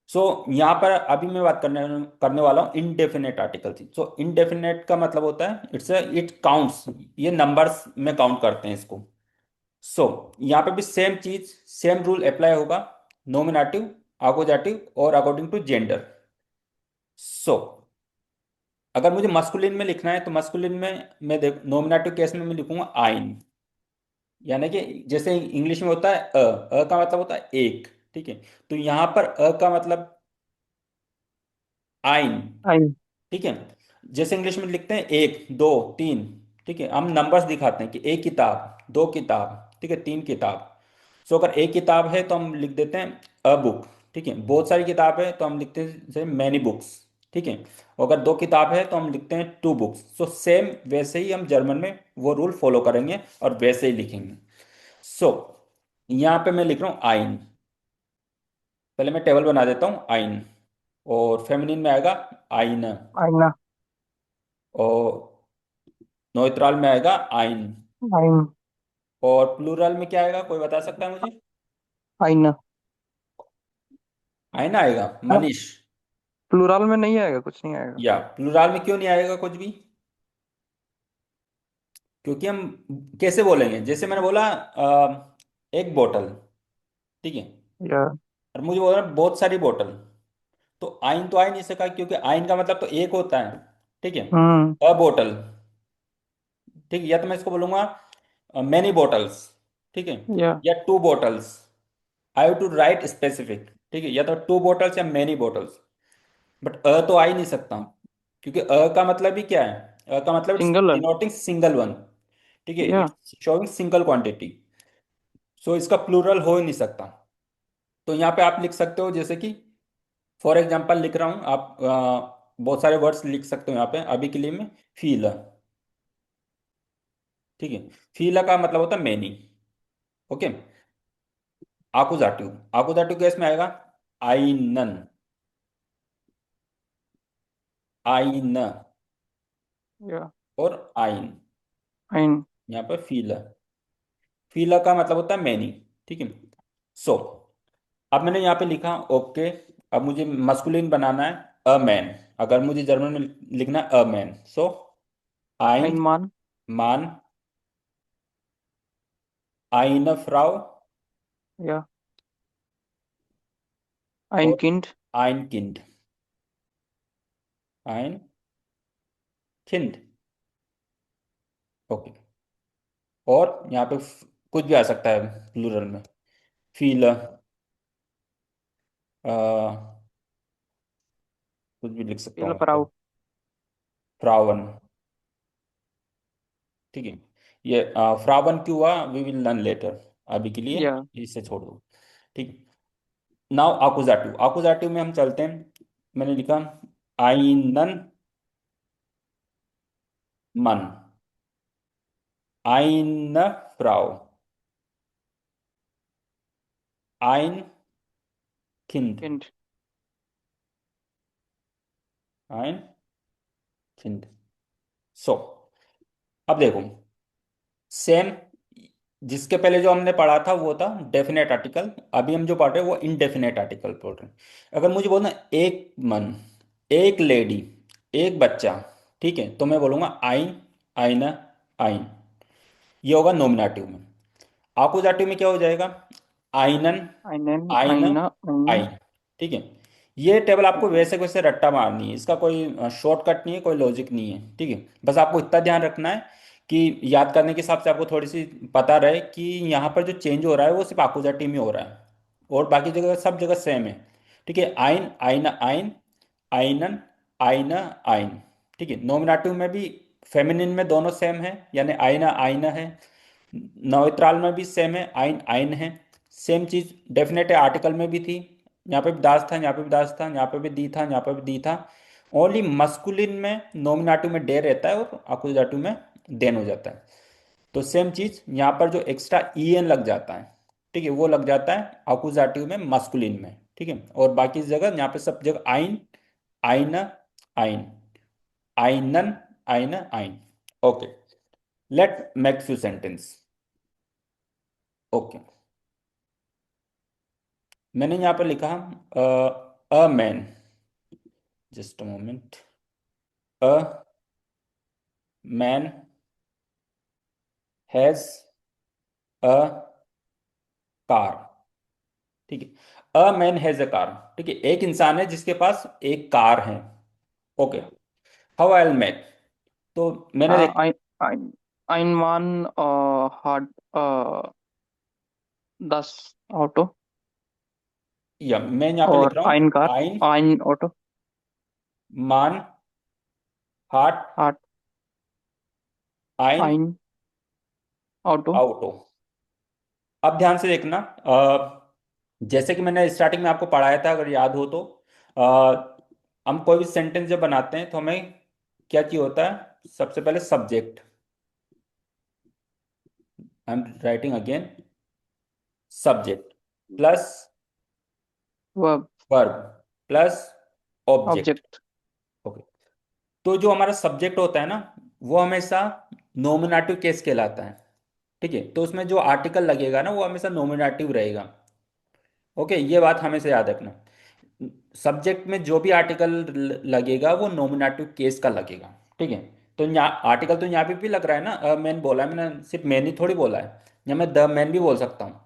So यहाँ पर अभी मैं बात करने करने वाला हूँ इनडेफिनेट आर्टिकल की। सो इनडेफिनेट का मतलब होता है इट काउंट्स, ये नंबर्स में काउंट करते हैं इसको। सो यहाँ पे भी सेम चीज, सेम रूल अप्लाई होगा, नोमिनेटिव, आकुजाटिव और अकॉर्डिंग टू जेंडर। सो अगर मुझे मस्कुलिन में लिखना है तो मस्कुलिन में मैं देख नोमिनेटिव केस में मैं लिखूंगा आइन, यानी कि जैसे इंग्लिश में होता है अ का मतलब होता है एक, ठीक है। तो यहाँ पर अ का मतलब आइन, आइन। ठीक है। जैसे इंग्लिश में लिखते हैं एक, दो, तीन, ठीक है। हम नंबर्स दिखाते हैं कि एक किताब, दो किताब, ठीक है, तीन किताब। सो अगर एक किताब है तो हम लिख देते हैं अ बुक, ठीक है। बहुत सारी किताब है तो हम लिखते हैं जैसे मैनी बुक्स, ठीक है। और अगर दो किताब है तो हम लिखते हैं टू बुक्स। सो सेम वैसे ही हम जर्मन में वो रूल फॉलो करेंगे और वैसे ही लिखेंगे। सो यहाँ पे मैं लिख रहा हूँ आइन। पहले मैं टेबल बना देता हूँ, आइन। और फेमिनिन में आएगा आइन, आईना। और नोइट्राल में आएगा आइन। आइन। और प्लूरल में क्या आएगा, कोई बता सकता है मुझे? आईना। आइन आएगा, हाँ, मनीष? प्लूरल में नहीं आएगा, कुछ नहीं आएगा। या प्लूरल में क्यों नहीं आएगा कुछ भी? क्योंकि हम कैसे बोलेंगे, जैसे मैंने बोला एक बोतल, ठीक है। या। और मुझे बोला बहुत सारी बोतल, तो आइन तो आ ही नहीं सका, क्योंकि आइन का मतलब तो एक होता है, ठीक है। हम्म। अ बोतल, ठीक है। या तो मैं इसको बोलूंगा मैनी बोटल्स, ठीक है। या। या two bottles, I have to write specific, ठीक है। या तो टू बोटल्स या मैनी बोटल्स। बट अ तो आ ही नहीं सकता, क्योंकि अ का मतलब ही क्या है? अ का मतलब इट्स सिंगल है। डिनोटिंग सिंगल वन, ठीक है। Yeah. It's showing single quantity. So इसका प्लूरल हो ही नहीं सकता। तो यहाँ पे आप लिख सकते हो, जैसे कि फॉर एग्जाम्पल लिख रहा हूँ, आप बहुत सारे वर्ड्स लिख सकते हो यहाँ पे अभी के लिए मैं। फील, ठीक है। फील का मतलब होता है मैनी, ओके। आकुजाटिव, आकुजाटिव केस में आएगा आइनन, आइन, या। और आइन। आइन। यहाँ पर फील, फील का मतलब होता है मैनी, ठीक है। सो अब मैंने यहाँ पे लिखा ओके। अब मुझे मस्कुलिन बनाना है, अ मैन। अगर मुझे जर्मन में लिखना है अ मैन, सो आइन आइन मान। मान, आइन फ्राउ, या। आइन और किंड। आइन किंड, आइन किंड, ओके। और यहाँ पे कुछ भी आ सकता है प्लूरल में, फील, कुछ भी लिख सकता फील हूँ प्राउ। मतलब फ्रावन, ठीक है। ये फ्रावन क्यों हुआ, वी विल लर्न लेटर, अभी के लिए या। इसे छोड़ दो, ठीक। नाउ आकुजाटिव, आकुजाटिव में हम चलते हैं। मैंने लिखा आइनन मन, आइन फ्राउ, आइन किंड, किंड। आइन किंड। सो अब देखो, सेम जिसके पहले जो हमने पढ़ा था वो था डेफिनेट आर्टिकल, अभी हम जो पढ़ रहे हैं वो इनडेफिनेट आर्टिकल पढ़ रहे हैं। अगर मुझे बोलना एक मन, एक लेडी, एक बच्चा, ठीक है, तो मैं बोलूंगा आइन, आइना, आइन। ये होगा नोमिनेटिव में। आकुजाटिव में क्या हो जाएगा? आइनन, आइनन। आइन, आइना। आइन। आइन, ठीक है। ये टेबल आपको वैसे वैसे रट्टा मारनी है, इसका कोई शॉर्टकट नहीं है, कोई लॉजिक नहीं है, ठीक है। बस आपको इतना ध्यान रखना है कि याद करने के हिसाब से आपको थोड़ी सी पता रहे कि यहाँ पर जो चेंज हो रहा है वो सिर्फ आकुजाटी में हो रहा है, और बाकी जगह सब जगह सेम है। ठीक है, आइन आइन आइन, आइनन आइन आइन। ठीक है, नॉमिनेटिव में भी फेमिनिन में दोनों सेम है, यानी आइना आइना है। नौत्राल में भी सेम है, आइन आइन है। सेम चीज डेफिनेट आर्टिकल में भी थी, यहाँ पे भी दास था, यहाँ पे भी दास था, यहाँ पे भी दी था, यहाँ पे भी दी था। ओनली मस्कुलिन में नॉमिनेटिव में डे रहता है और अकुजाटिव में देन हो जाता है। तो सेम चीज यहाँ पर जो एक्स्ट्रा ईएन लग जाता है, ठीक है, वो लग जाता है अकुजाटिव में मस्कुलिन में। ठीक है, और बाकी जगह यहाँ पे सब जगह आइन आइन आइन, आइनन आइन आइन। Okay, let make few sentence. Okay, मैंने यहाँ पर लिखा a man, just a moment, a man has a car. ठीक है, a man has a car. ठीक है, एक इंसान है जिसके पास एक कार है। Okay, how I will make. तो मैंने देखा, ein, ein, ein Mann hat das Auto या मैं यहाँ पे लिख और रहा हूँ ein Car, आइन ein Auto मान हाट hat आइन ein Auto. आउटो। अब ध्यान से देखना, जैसे कि मैंने स्टार्टिंग में आपको पढ़ाया था, अगर याद हो तो, हम कोई भी सेंटेंस जब बनाते हैं तो हमें क्या चाहिए होता है, सबसे पहले subject. I am writing again, subject plus Verb, verb plus object. Object. Okay, तो जो हमारा सब्जेक्ट होता है ना, वो हमेशा नॉमिनेटिव केस कहलाता है। ठीक है, तो उसमें जो आर्टिकल लगेगा ना वो हमेशा नॉमिनेटिव रहेगा। ओके, ये बात हमेशा याद रखना, सब्जेक्ट में जो भी आर्टिकल लगेगा वो नॉमिनेटिव केस का लगेगा। ठीक है, तो यहाँ आर्टिकल तो यहाँ पे भी लग रहा है ना, मैन बोला है मैंने, सिर्फ मैन ही थोड़ी बोला है, या मैं द मैन भी बोल सकता हूँ।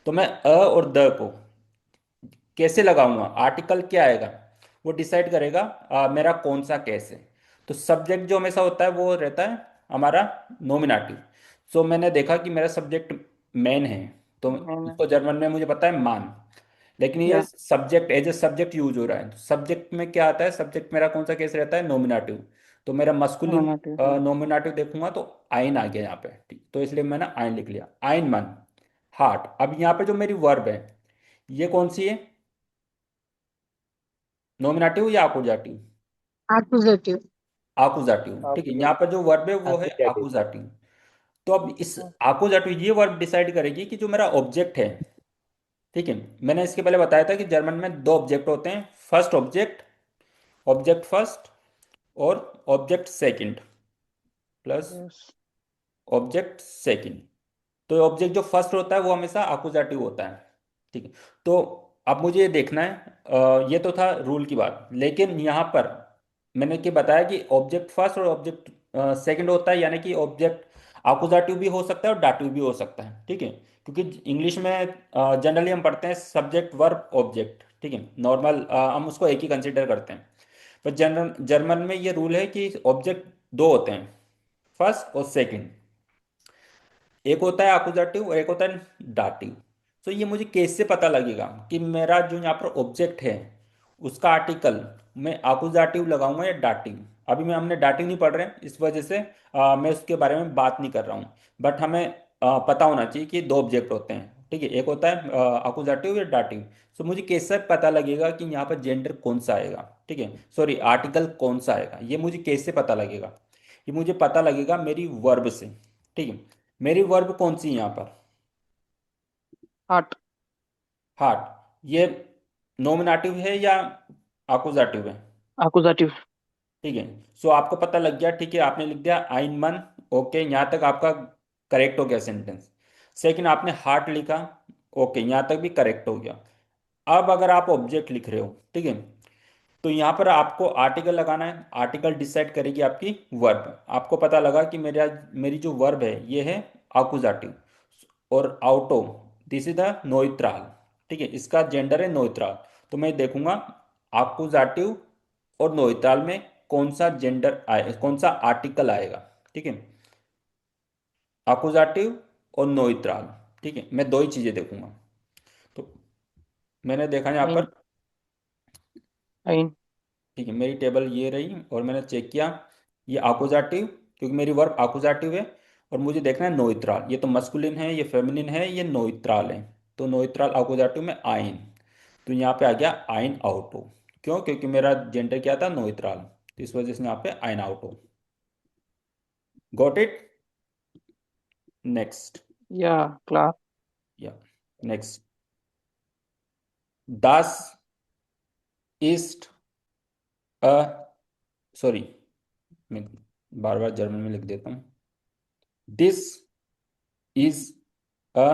तो मैं और द को कैसे लगाऊंगा, आर्टिकल क्या आएगा वो डिसाइड करेगा मेरा कौन सा केस है। तो सब्जेक्ट जो हमेशा होता है वो रहता है हमारा नॉमिनेटिव। सो मैंने देखा कि मेरा सब्जेक्ट मैन है, तो मैंने उसको जर्मन में मुझे पता है मान, लेकिन ये या subject as a subject use हो रहा है। तो सब्जेक्ट में क्या आता है, सब्जेक्ट मेरा कौन सा केस रहता है, नॉमिनेटिव। तो मेरा मस्कुलिन nominative. नॉमिनेटिव देखूंगा तो आइन आ गया यहाँ पे। ठीक, तो इसलिए मैंने आइन लिख लिया, आइन मन हार्ट। अब यहाँ पे जो मेरी वर्ब है ये कौन सी है, नॉमिनेटिव या अपोजिटिव, Accusative. आकुजाटिव। ठीक है, यहाँ आकुजेटिव। पर जो वर्ब है वो है आकुजेटिव। आकुजाटिव। तो अब इस आकुजाटिव ये वर्ब डिसाइड करेगी कि जो मेरा ऑब्जेक्ट है। ठीक है, मैंने इसके पहले बताया था कि जर्मन में दो ऑब्जेक्ट होते हैं, फर्स्ट ऑब्जेक्ट, ऑब्जेक्ट फर्स्ट, और object second plus Yes. Object second. तो ऑब्जेक्ट जो फर्स्ट होता है वो हमेशा अकुजाटिव होता है। ठीक है, तो अब मुझे ये देखना है, ये तो था रूल की बात, लेकिन यहाँ पर मैंने क्या बताया कि ऑब्जेक्ट फर्स्ट और ऑब्जेक्ट सेकंड होता है, यानी कि ऑब्जेक्ट अकुजाटिव भी हो सकता है और डाटिव भी हो सकता है। ठीक है, क्योंकि इंग्लिश में जनरली हम पढ़ते हैं सब्जेक्ट वर्ब ऑब्जेक्ट। ठीक है, नॉर्मल हम उसको एक ही कंसिडर करते हैं, पर जनरल जर्मन में ये रूल है कि ऑब्जेक्ट दो होते हैं, फर्स्ट और सेकंड। एक होता है अकुजाटिव और एक होता है डाटिव। तो ये मुझे कैसे पता लगेगा कि मेरा जो यहाँ पर ऑब्जेक्ट है उसका आर्टिकल मैं अकुजाटिव लगाऊंगा या डाटिव। अभी मैं हमने डाटिव नहीं पढ़ रहे हैं, इस वजह से मैं उसके बारे में बात नहीं कर रहा हूँ। बट हमें पता होना चाहिए कि दो ऑब्जेक्ट होते हैं। ठीक है, एक होता है अकुजाटिव या डाटिव। सो मुझे कैसे पता लगेगा कि यहाँ पर जेंडर कौन सा आएगा, ठीक है, सॉरी आर्टिकल कौन सा आएगा, ये मुझे कैसे पता लगेगा, ये मुझे पता लगेगा मेरी वर्ब से। ठीक है, मेरी वर्ब कौन सी है यहाँ पर, Heart. हार्ट। ये नॉमिनेटिव है या अकुजाटिव है, Accusative. ठीक है। सो आपको पता लग गया, ठीक है, आपने लिख दिया आइन मन। ओके, यहाँ तक आपका करेक्ट हो गया सेंटेंस। सेकंड आपने हार्ट लिखा, ओके, यहाँ तक भी करेक्ट हो गया। अब अगर आप ऑब्जेक्ट लिख रहे हो, ठीक है, तो यहाँ पर आपको आर्टिकल लगाना है, आर्टिकल डिसाइड करेगी आपकी वर्ब। आपको पता लगा कि मेरा मेरी जो वर्ब है ये है आकुजाटिव और आउटो, दिस इज द नोइत्राल। ठीक है, इसका जेंडर है नोइत्राल। तो मैं देखूंगा आकुजाटिव और नोइत्राल में कौन सा जेंडर आए, कौन सा आर्टिकल आएगा। ठीक है, अकुजाटिव और नोइत्राल। ठीक है, मैं दो ही चीजें देखूंगा। तो मैंने देखा यहाँ आइन पर, आइन ठीक है, मेरी टेबल ये रही और मैंने चेक किया ये अकुजाटिव, क्योंकि मेरी वर्ब अकुजाटिव है, और मुझे देखना है नोइत्राल, ये तो मस्कुलिन है, ये फेमिनिन है, ये नोइत्राल है। तो नोइत्राल अकुजाटिव में आइन, तो यहाँ पे आ गया आइन आउटो। क्यों? क्योंकि मेरा जेंडर क्या था? नोइत्राल, तो इस वजह से यहाँ पे आइन आउटो। Got it? Next. Yeah class yeah next, दास ईस्ट अ, सॉरी, मैं बार बार जर्मन में लिख देता हूँ। This is a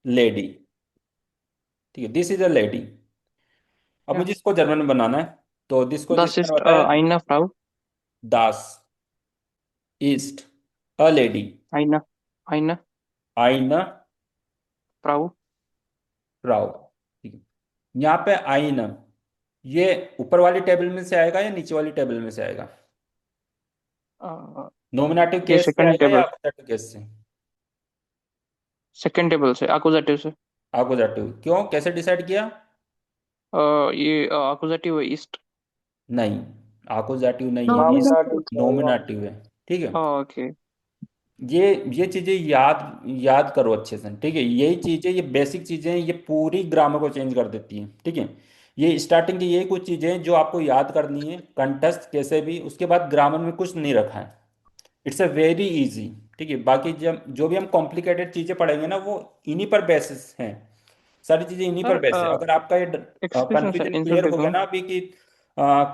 lady. ठीक है, दिस इज अ लेडी। अब या मुझे इसको जर्मन में बनाना है, तो दिस को जिस das मैंने ist बताया, eine Frau दास ईस्ट अ लेडी, eine आइन Frau फ्राउ। ठीक है, यहाँ पे आइन, ये ऊपर वाली टेबल में से आएगा या नीचे वाली टेबल में से आएगा? अ, नॉमिनेटिव ये केस से सेकंड आएगा या टेबल अपोजिटिव केस से? सेकंड टेबल से accusative से अपोजिटिव। क्यों? कैसे डिसाइड किया? ये accusative ईस्ट नहीं, अपोजिटिव नहीं है, इस नॉमिनेटिव से आएगा। नॉमिनेटिव है। ठीक है, ओके ये चीजें याद याद करो अच्छे से। ठीक है, यही चीजें, ये बेसिक चीजें, ये पूरी ग्रामर को चेंज कर देती हैं। ठीक है, ये स्टार्टिंग की यही कुछ चीजें हैं जो आपको याद करनी है, कंटेस्ट कैसे भी, उसके बाद ग्रामर में कुछ नहीं रखा है। It's a very easy. ठीक है, बाकी जब जो भी हम कॉम्प्लिकेटेड चीजें पढ़ेंगे ना, वो इन्हीं पर बेसिस हैं, सारी चीजें इन्हीं पर सर बेस है। अगर आपका ये excuse me confusion sir insult clear हो गया देखो ना अभी कि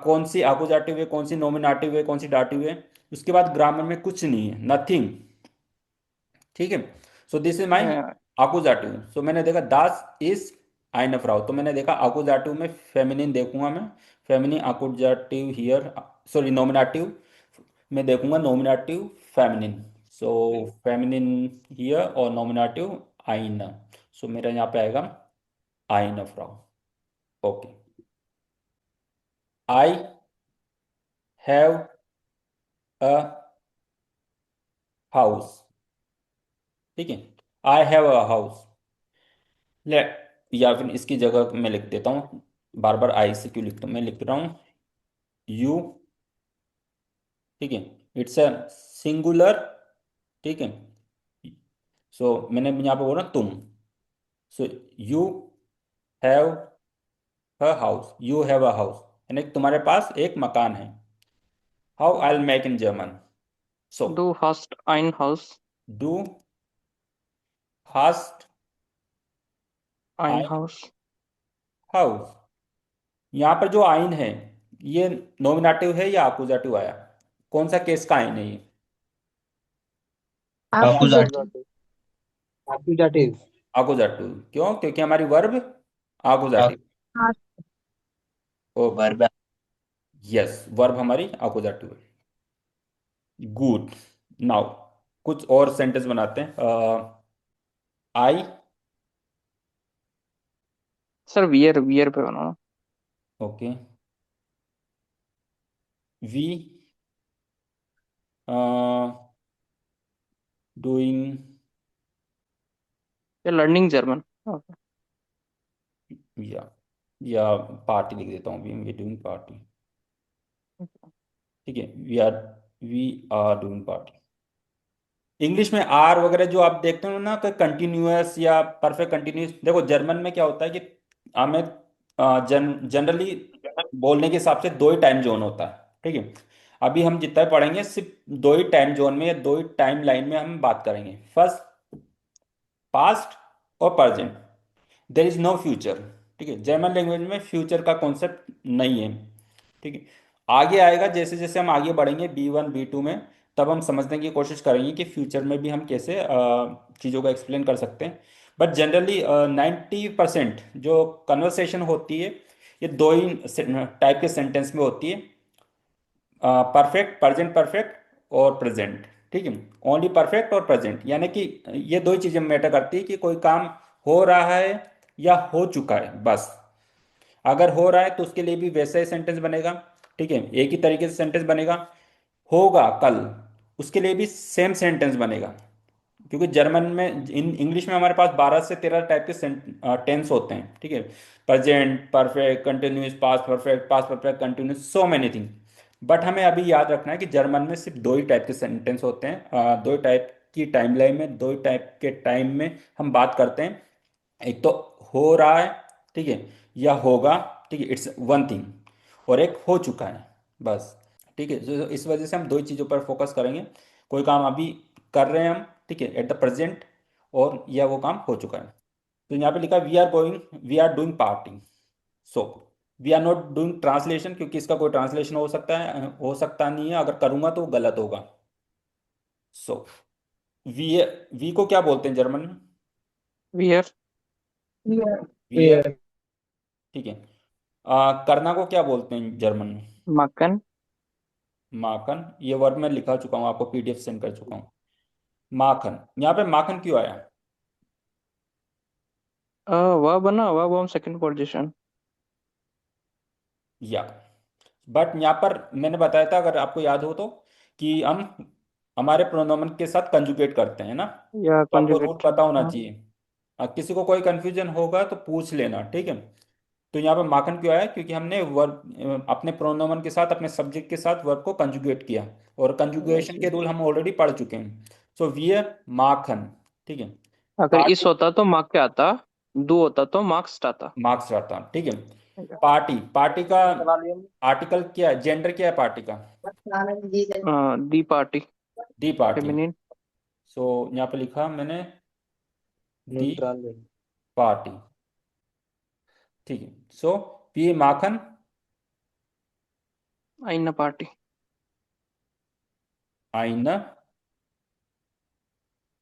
कौन सी अपोजिटिव है, कौन सी नॉमिनेटिव है, कौन सी डाटिव है, उसके बाद ग्रामर में कुछ नहीं है, नथिंग। ठीक है, सो दिस इज माई अकुजाटिव। सो मैंने देखा दास इज आइन फ्राउ, तो मैंने देखा अकुजाटिव में फेमिनिन देखूंगा मैं, फेमिनिन अकुजाटिव हियर, सॉरी नॉमिनेटिव में देखूंगा, nominative feminine. So feminine here और नॉमिनेटिव आइन। सो मेरा यहाँ पे आएगा आइन Frau. Okay, I have a house. ठीक है, आई हैव अ हाउस, ले, या फिर इसकी जगह मैं लिख देता हूँ, बार बार आई से क्यों लिखता हूँ, मैं लिख रहा हूँ यू। ठीक है, इट्स अ सिंगुलर। ठीक है, सो मैंने यहाँ पे बोला तुम, so you have a house, you have a house, यानी कि तुम्हारे पास एक मकान है। How I will make in German? So du hast ein Haus do hast ein I Haus house, यहाँ पर जो आइन है, ये नॉमिनेटिव है या अकुजाटिव आया? कौन सा केस का आइन है ये? अकुजाटिव अकुजाटिव। एक्यूजेटिव। अकुजाटिव। क्यों? क्योंकि हमारी वर्ब अकुजाटिव। ओके, वर्ब यस, वर्ब हमारी अकुजाटिव है। गुड, नाउ कुछ और सेंटेंस बनाते हैं। आई, सर वियर पे बनाना ओके, वी डूइंग, या लर्निंग जर्मन या या पार्टी लिख देता हूँ, वी डूइंग पार्टी। ठीक है, we are doing party. English में आर वगैरह जो आप देखते हो ना, कोई कंटिन्यूअस या परफेक्ट कंटिन्यूस, देखो जर्मन में क्या होता है कि हमें जनरली बोलने के हिसाब से दो ही टाइम जोन होता है। ठीक है, अभी हम जितना पढ़ेंगे सिर्फ दो ही टाइम जोन में या दो ही टाइम लाइन में हम बात करेंगे, फर्स्ट पास्ट और present. There is no future. ठीक है, जर्मन लैंग्वेज में फ्यूचर का कॉन्सेप्ट नहीं है। ठीक है, आगे आएगा, जैसे जैसे हम आगे बढ़ेंगे B1 B2 में, तब हम समझने की कोशिश करेंगे कि फ्यूचर में भी हम कैसे चीज़ों को एक्सप्लेन कर सकते हैं। बट जनरली 90% जो कन्वर्सेशन होती है, ये दो ही टाइप के सेंटेंस में होती है, परफेक्ट, प्रेजेंट परफेक्ट और प्रेजेंट। ठीक है, ओनली परफेक्ट और प्रेजेंट, यानी कि ये दो ही चीज़ें मैटर करती है कि कोई काम हो रहा है या हो चुका है, बस। अगर हो रहा है तो उसके लिए भी वैसा ही सेंटेंस बनेगा। ठीक है, एक ही तरीके से सेंटेंस बनेगा। होगा कल, उसके लिए भी सेम सेंटेंस बनेगा, क्योंकि जर्मन में, इन इंग्लिश में हमारे पास 12 से 13 टाइप के टेंस होते हैं, ठीक है। Present perfect, continuous, past perfect, continuous, so many thing. But हमें अभी याद रखना है कि जर्मन में सिर्फ दो ही टाइप के सेंटेंस होते हैं, दो ही टाइप की टाइम लाइन में, दो ही टाइप के टाइम में हम बात करते हैं। एक तो हो रहा है, ठीक है, या होगा, ठीक है, इट्स वन थिंग, और एक हो चुका है, बस, ठीक है। तो इस वजह से हम दो ही चीज़ों पर फोकस करेंगे। कोई काम अभी कर रहे हैं हम, ठीक है, एट द प्रेजेंट, और या वो काम हो चुका है। तो यहाँ पे लिखा we are doing parting. So we are not doing translation, क्योंकि इसका कोई ट्रांसलेशन हो सकता नहीं है, अगर करूँगा तो वो गलत होगा। सो वी वी को क्या बोलते हैं जर्मन में? वियर, वियर, ठीक है। करना को क्या बोलते हैं जर्मन में? मक्खन, माखन, ये वर्ड मैं लिखा चुका हूँ, आपको पीडीएफ सेंड कर चुका हूँ। माखन, यहाँ पे माखन क्यों आया? वह बना, वह हम सेकंड पोजीशन। या बट यहाँ पर मैंने बताया था, अगर आपको याद हो तो, कि हम हमारे प्रोनोमन के साथ कंजुगेट करते हैं ना, या तो आपको रूल कंजुगेट। पता होना हाँ, चाहिए। किसी को कोई कंफ्यूजन होगा तो पूछ लेना, ठीक है। तो यहाँ पे माखन क्यों आया? क्योंकि हमने वर्ब अपने प्रोनोमन के साथ, अपने सब्जेक्ट के साथ वर्ब को कंजुगेट किया, और कंजुगेशन के रूल हम ऑलरेडी पढ़ चुके हैं। सो वियर माखन, ठीक है। अगर इस पार्टी, होता तो मार्क क्या आता, डू होता तो मार्क्स आता। मार्क्स रहता, ठीक है। पार्टी, पार्टी का चला लिया आर्टिकल क्या है, जेंडर क्या है पार्टी का? दी पार्टी, दी पार्टी। फेमिनिन। सो यहाँ पे लिखा मैंने दी न्यूट्रल पार्टी, ठीक है। सो पी माखन, आईना पार्टी। आईना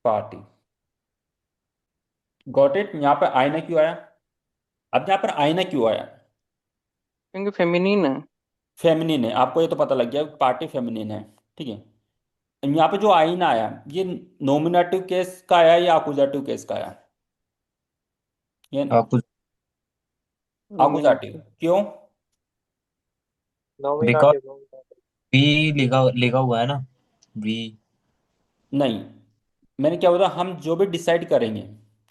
पार्टी। Got it. यहाँ पे आईना क्यों आया? अब यहाँ पर आईना क्यों आया? क्योंकि फेमिनिन है। फेमिनिन है, आपको ये तो पता लग गया, पार्टी फेमिनिन है, ठीक है। यहाँ पे जो आईना आया, ये नॉमिनेटिव केस का आया या अकुजाटिव केस का आया? ये कुछ अकुजाटिव, नॉमिनेटिव। क्यों? बिकॉज नॉमिनेटिव वी लिखा लिखा हुआ है ना, वी। नहीं, मैंने क्या बोला, हम जो भी डिसाइड करेंगे,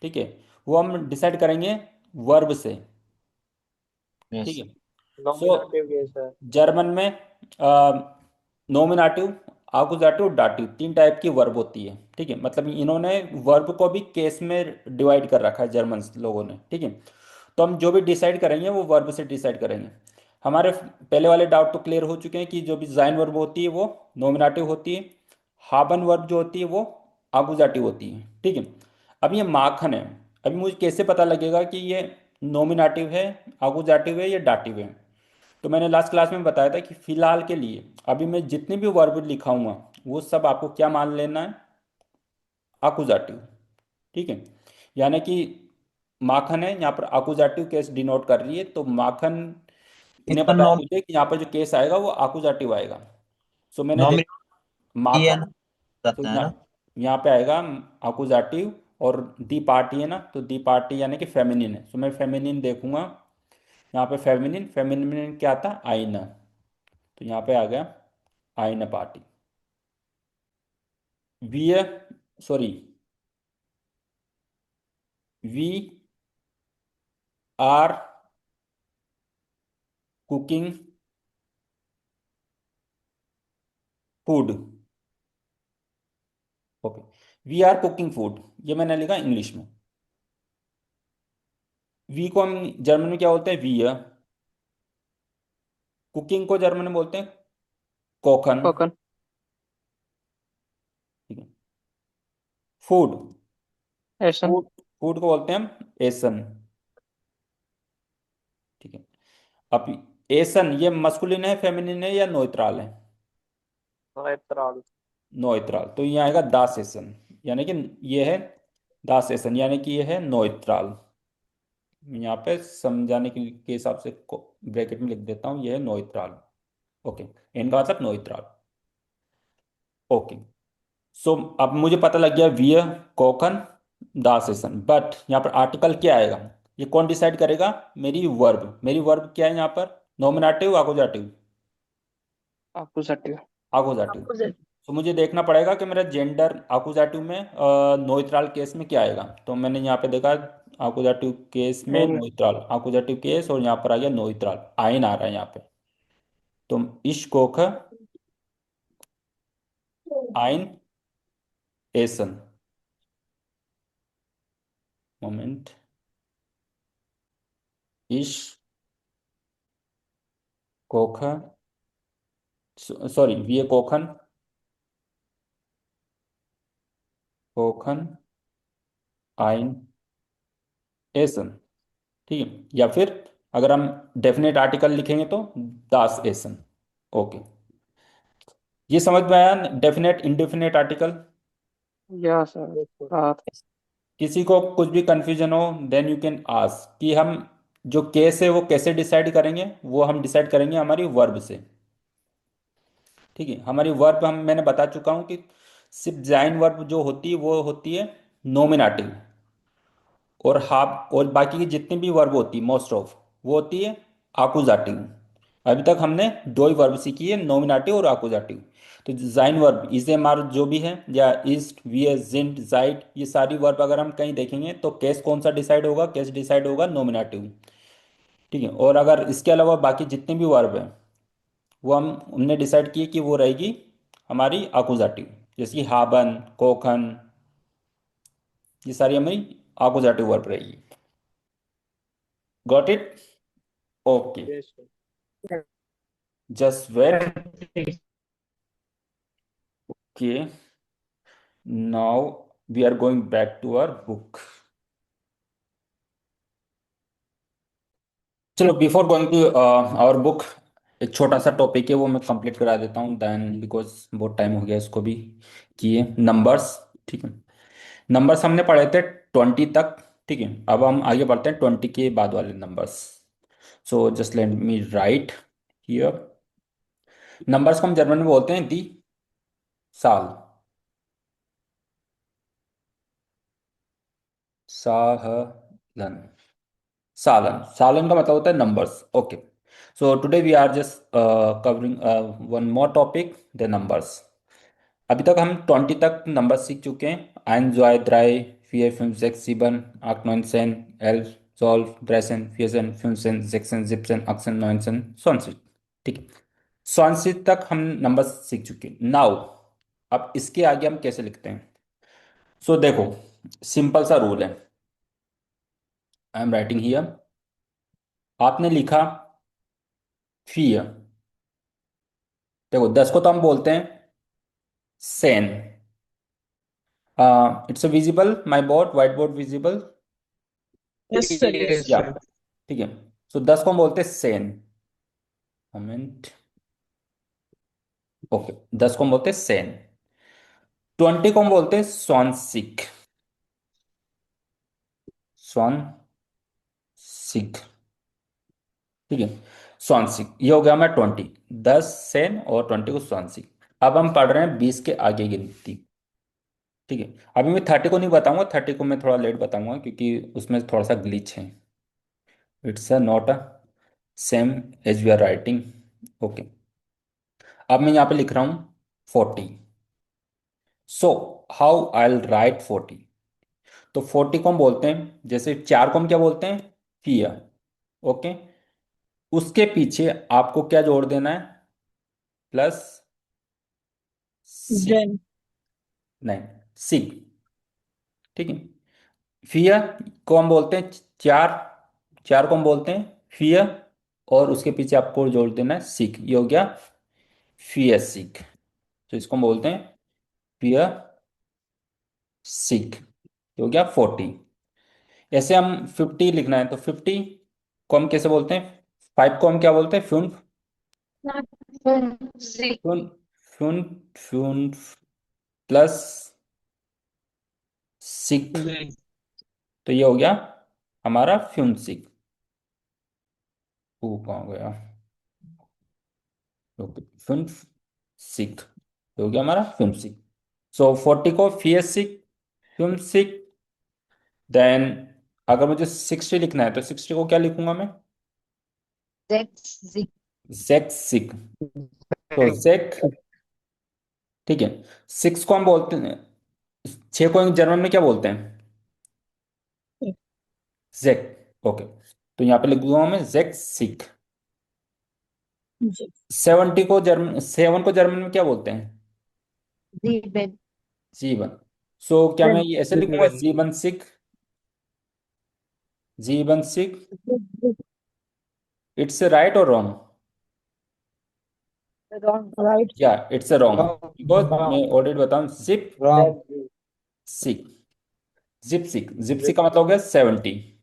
ठीक है, वो हम डिसाइड करेंगे वर्ब से, ठीक यस। है। सो नॉमिनेटिव केस है। जर्मन में नोमिनेटिव, आकुजाटिव, डाटिव, तीन टाइप की वर्ब होती है, ठीक है। मतलब इन्होंने वर्ब को भी केस में डिवाइड कर रखा है जर्मन लोगों ने, ठीक है। तो हम जो भी डिसाइड करेंगे वो वर्ब से डिसाइड करेंगे। हमारे पहले वाले डाउट तो क्लियर हो चुके हैं कि जो भी जाइन वर्ब होती है वो नोमिनेटिव होती है, हाबन वर्ब जो होती है वो आकुजाटिव होती है, ठीक है। अब ये माखन है, अभी मुझे कैसे पता लगेगा कि ये नोमिनेटिव है, आकुजाटिव है या डाटिव है? तो मैंने लास्ट क्लास में बताया था कि फिलहाल के लिए अभी मैं जितने भी वर्ब लिखाऊंगा वो सब आपको क्या मान लेना है? आकुजाटिव, ठीक है। यानी कि माखन है, यहाँ पर आकुजाटिव केस डिनोट कर रही है, तो माखन ने इसका बताया नॉम मुझे कि यहाँ पर जो केस आएगा वो आकुजाटिव आएगा। सो मैंने नॉमिनेट देखा है ना, माखन, तो जाता है ना। यहाँ पे आएगा आकुजाटिव, और दी पार्टी है ना, तो दी पार्टी यानी कि फेमिनिन है, तो मैं फेमिनिन देखूंगा। यहाँ पे फेमिनिन, फेमिनिन क्या आता? आईना, तो यहाँ पे आ गया आईना party. We, sorry, we are cooking food, okay. We are cooking food, ये मैंने लिखा इंग्लिश में। वी को हम जर्मन में क्या बोलते हैं? वी। कुकिंग को जर्मन में बोलते हैं कोखन, कोकन, ठीक है। फूड, एसन। फूड फूड को बोलते हैं हम एसन, ठीक है। अब एसन ये मस्कुलिन है, फेमिनिन है या नोइट्राल है? नेत्राल नोइट्राल, तो ये आएगा दास एसन, यानी कि ये है दास एसन, यानी कि ये है नोइट्राल। यहाँ पे समझाने के हिसाब से ब्रैकेट में लिख देता हूँ, ये है नोइट्राल, ओके। इनका मतलब नोइट्राल, ओके। सो अब मुझे पता लग गया विय कोकन दासेसन, बट यहाँ पर आर्टिकल क्या आएगा? ये कौन डिसाइड करेगा? मेरी वर्ब क्या है यहाँ पर? नॉमिनेटिव, आकुजाटिव? अकुजाटिव। आकुजाटिव। तो मुझे देखना पड़ेगा कि मेरा जेंडर आकुजाटिव में नोइट्रल केस में क्या आएगा। तो मैंने यहाँ पे देखा आकुजाटिव केस में मेल। नोइट्रल, आकुजाटिव केस, और यहाँ पर आ गया नोइट्रल, आइन आ रहा है यहाँ पे। तो इश कोख आइन एसन, मोमेंट, इश कोख, सॉरी वी कोखन, कोखन आइन एसन, ठीक है। या फिर अगर हम डेफिनेट आर्टिकल लिखेंगे तो दास एसन। ओके, ये समझ में आया डेफिनेट इंडेफिनेट आर्टिकल। या सर। Yes, sir. रात। किसी को कुछ भी कंफ्यूजन हो देन यू कैन आस्क कि हम जो केस है वो कैसे डिसाइड करेंगे। वो हम डिसाइड करेंगे हमारी वर्ब से, ठीक है। हमारी वर्ब हम मैंने बता चुका हूँ कि सिर्फ जाइन वर्ब जो होती है वो होती है नोमिनेटिव, और हाफ और बाकी की जितनी भी वर्ब होती है मोस्ट ऑफ वो होती है आकुजाटिव। अभी तक हमने दो ही वर्ब सीखी है, नोमिनेटिव और आकुजाटिव। तो जाइन वर्ब इज एम आर जो भी है, या ईस्ट वी एस जिंट जाइट, ये सारी वर्ब अगर हम कहीं देखेंगे तो केस कौन सा डिसाइड होगा, केस डिसाइड होगा नोमिनेटिव, ठीक है। और अगर इसके अलावा बाकी जितनी भी वर्ब है वो हमने डिसाइड किए कि वो रहेगी हमारी आकुजाटिव, जैसे कि हाबन, कोखन, ये सारी हमारी आकुजाटिव वर्ब रहेगी। Got it? Okay, Yes, sir. Just wait. Okay, now we are going back to our book. चलो before going to our book, एक छोटा सा टॉपिक है वो मैं कंप्लीट करा देता हूँ देन, बिकॉज बहुत टाइम हो गया इसको भी किए। नंबर्स, ठीक है। नंबर्स हमने पढ़े थे 20 तक, ठीक है। अब हम आगे बढ़ते हैं 20 के बाद वाले numbers. So just let me right here. Numbers को हम जर्मन में बोलते हैं दी साल, साहलन, सालन। सालन का मतलब होता है numbers. Okay, so today we are just covering one more topic, the numbers. अभी तक हम 20 तक नंबर सीख चुके हैं। 1 2 3 4 5 6 7 8 9 10 11 12 13 14 15 16 17 18 19 20, ठीक है। 20 तक हम नंबर सीख चुके हैं। नाउ अब इसके आगे हम कैसे लिखते हैं। सो देखो, सिंपल सा रूल है। आई एम राइटिंग हियर, आपने लिखा फियर। देखो 10 को तो हम बोलते हैं Sen. It's visible my board, white board visible, yes sir. Yes या, सर। ठीक है। सो 10 को हम बोलते हैं सेन, मोमेंट। ओके, 10 को हम बोलते हैं सेन। 20 को हम बोलते हैं स्वानसिक, स्वानसिक, ठीक है। स्वानसिक, ये हो गया हमारा 20, 10 सेन और 20 को स्वानसिक। अब हम पढ़ रहे हैं 20 के आगे गिनती, ठीक है। अभी मैं 30 को नहीं बताऊंगा, 30 को मैं थोड़ा लेट बताऊंगा क्योंकि उसमें थोड़ा सा ग्लिच है। It's a not a same as we are writing. Okay, अब मैं यहाँ पे लिख रहा हूँ 40। So how I write 40। तो 40 को हम बोलते हैं, जैसे 4 को हम क्या बोलते हैं, फियर। ओके, उसके पीछे आपको क्या जोड़ देना है, प्लस सिग, Then नहीं सिग, ठीक है। फियर को हम बोलते हैं 4, 4 को हम बोलते हैं फियर, और उसके पीछे आपको जोड़ देना है सिग, ये हो गया फियर सिग। तो इसको हम बोलते हैं फियर सिग, ये हो गया 40। ऐसे हम 50 लिखना है तो 50 को हम कैसे बोलते हैं, 5 को हम क्या बोलते हैं, फ्यून, six. फ्यून, फ्यून, फ्यून प्लस सिक, तो ये हो गया हमारा फ्यून सिक। वो कहाँ गया, ओके, फ्यून सिक, तो हो गया हमारा फ्यून सिक। सो 40 को फियर सिक, फ्यून सिक। देन अगर मुझे 60 लिखना है तो 60 को क्या लिखूंगा मैं, Six. जेक सिक। तो जेक ठीक है। 6 को हम बोलते हैं, 6 को जर्मन में क्या बोलते हैं? जेक। ओके, तो यहाँ पे लिख दूंगा मैं जेक सिक। 70 को जर्मन, 7 को जर्मन में क्या बोलते हैं? Sieben. जीवन। सो क्या मैं ये ऐसे लिखूंगा, Sieben. जीवन सिक, जीवन सिक? इट्स राइट और रॉन्ग? Wrong. Right. या इट्स रॉन्ग, Wrong. बिकॉज मैं ऑलरेडी बताऊं, जिप Wrong. सिक, जिप सिक, जिप सिक का मतलब हो गया 70।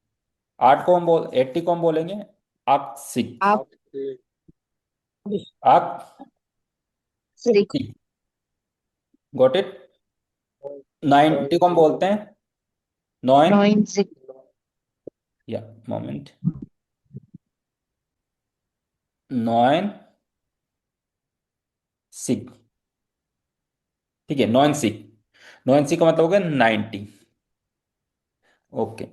8 को हम बोल 80 को हम बोलेंगे आक सिक, Up. आक Sick. सिक। Got it. 90 को हम बोलते हैं नॉइन, 90. या मोमेंट, नॉइन सिक। ठीक है, नॉइन सिक, नॉइन सिक का मतलब हो गया 90। Okay,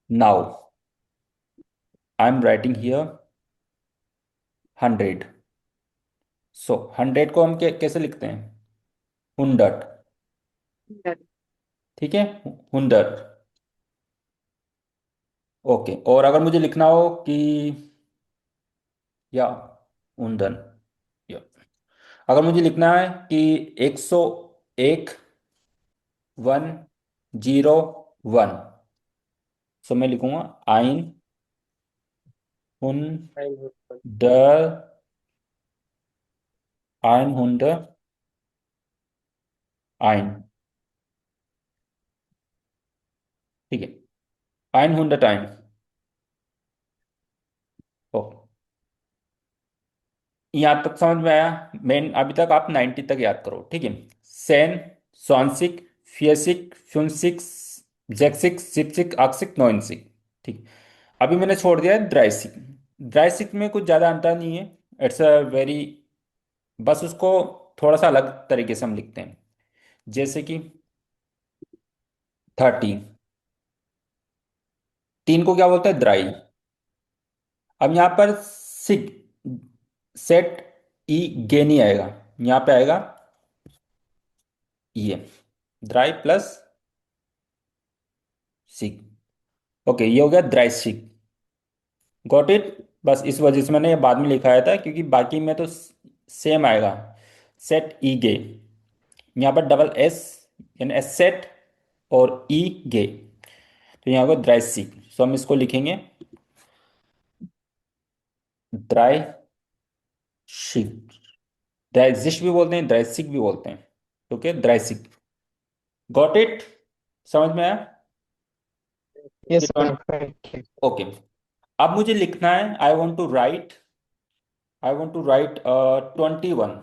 now I am writing here 100। सो 100 को हम कैसे लिखते हैं? 100। ठीक है, 100। ओके, और अगर मुझे लिखना हो कि, या 100, या अगर मुझे लिखना है कि 101, 101, सो मैं लिखूंगा आइन हुंडर, आइन हुंडर आइन। ठीक है, आइन हुंडर आइन। ओ, यहाँ तक समझ में आया? मेन अभी तक आप 90 तक याद करो। ठीक है, सेन, सॉनसिक, फियसिक, फ्यूनसिक, जैक्सिक, सिपसिक, आक्सिक, नॉइनसिक। ठीक, अभी मैंने छोड़ दिया है ड्राइसिक। ड्राइसिक में कुछ ज़्यादा अंतर नहीं है, इट्स अ वेरी, बस उसको थोड़ा सा अलग तरीके से हम लिखते हैं। जैसे कि 30, 3 को क्या बोलते हैं? द्राई। अब यहाँ पर सिग, सेट ई गे नहीं आएगा, यहाँ पे आएगा ये, द्राई प्लस सिग। ओके, ये हो गया द्राई सिग। Got it. बस इस वजह से मैंने ये बाद में लिखाया था, क्योंकि बाकी में तो सेम आएगा, सेट ई गे। यहाँ पर डबल एस, यानी एस सेट और ई गे, तो यहाँ होगा ड्राई सिग। सो हम इसको लिखेंगे ड्राई शिक। ड्राइजिश भी बोलते हैं, ड्राइसिक भी बोलते हैं। ओके, ड्राइसिक। गॉट इट, समझ में आया? Yes, sir. Correct. ओके, अब मुझे लिखना है, आई वॉन्ट टू राइट 21।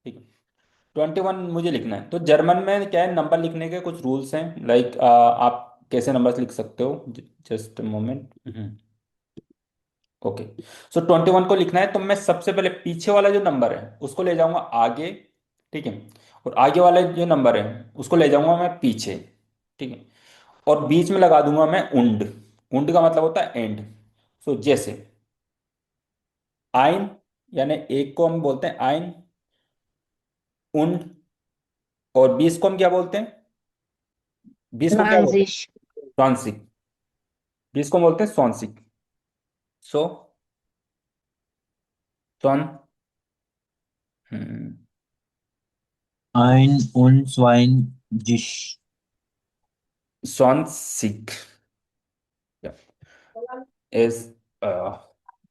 ठीक है, 21 मुझे लिखना है। तो जर्मन में क्या है, नंबर लिखने के कुछ रूल्स हैं, लाइक आप कैसे नंबर लिख सकते हो, जस्ट मोमेंट। ओके, सो 21 को लिखना है, तो मैं सबसे पहले पीछे वाला जो नंबर है उसको ले जाऊंगा आगे। ठीक है, और आगे वाला जो नंबर है उसको ले जाऊंगा मैं पीछे। ठीक है, और बीच में लगा दूंगा मैं उंड। उंड का मतलब होता है एंड। सो जैसे आइन, यानी एक को हम बोलते हैं आइन उंड, और 20 को हम क्या बोलते हैं? 20 को क्या बोलते हैं? 20. सॉन्सिक। 20 को हम बोलते हैं सॉन्सिक। सो सॉन, Ein und zwei Dish. सॉन्सिक is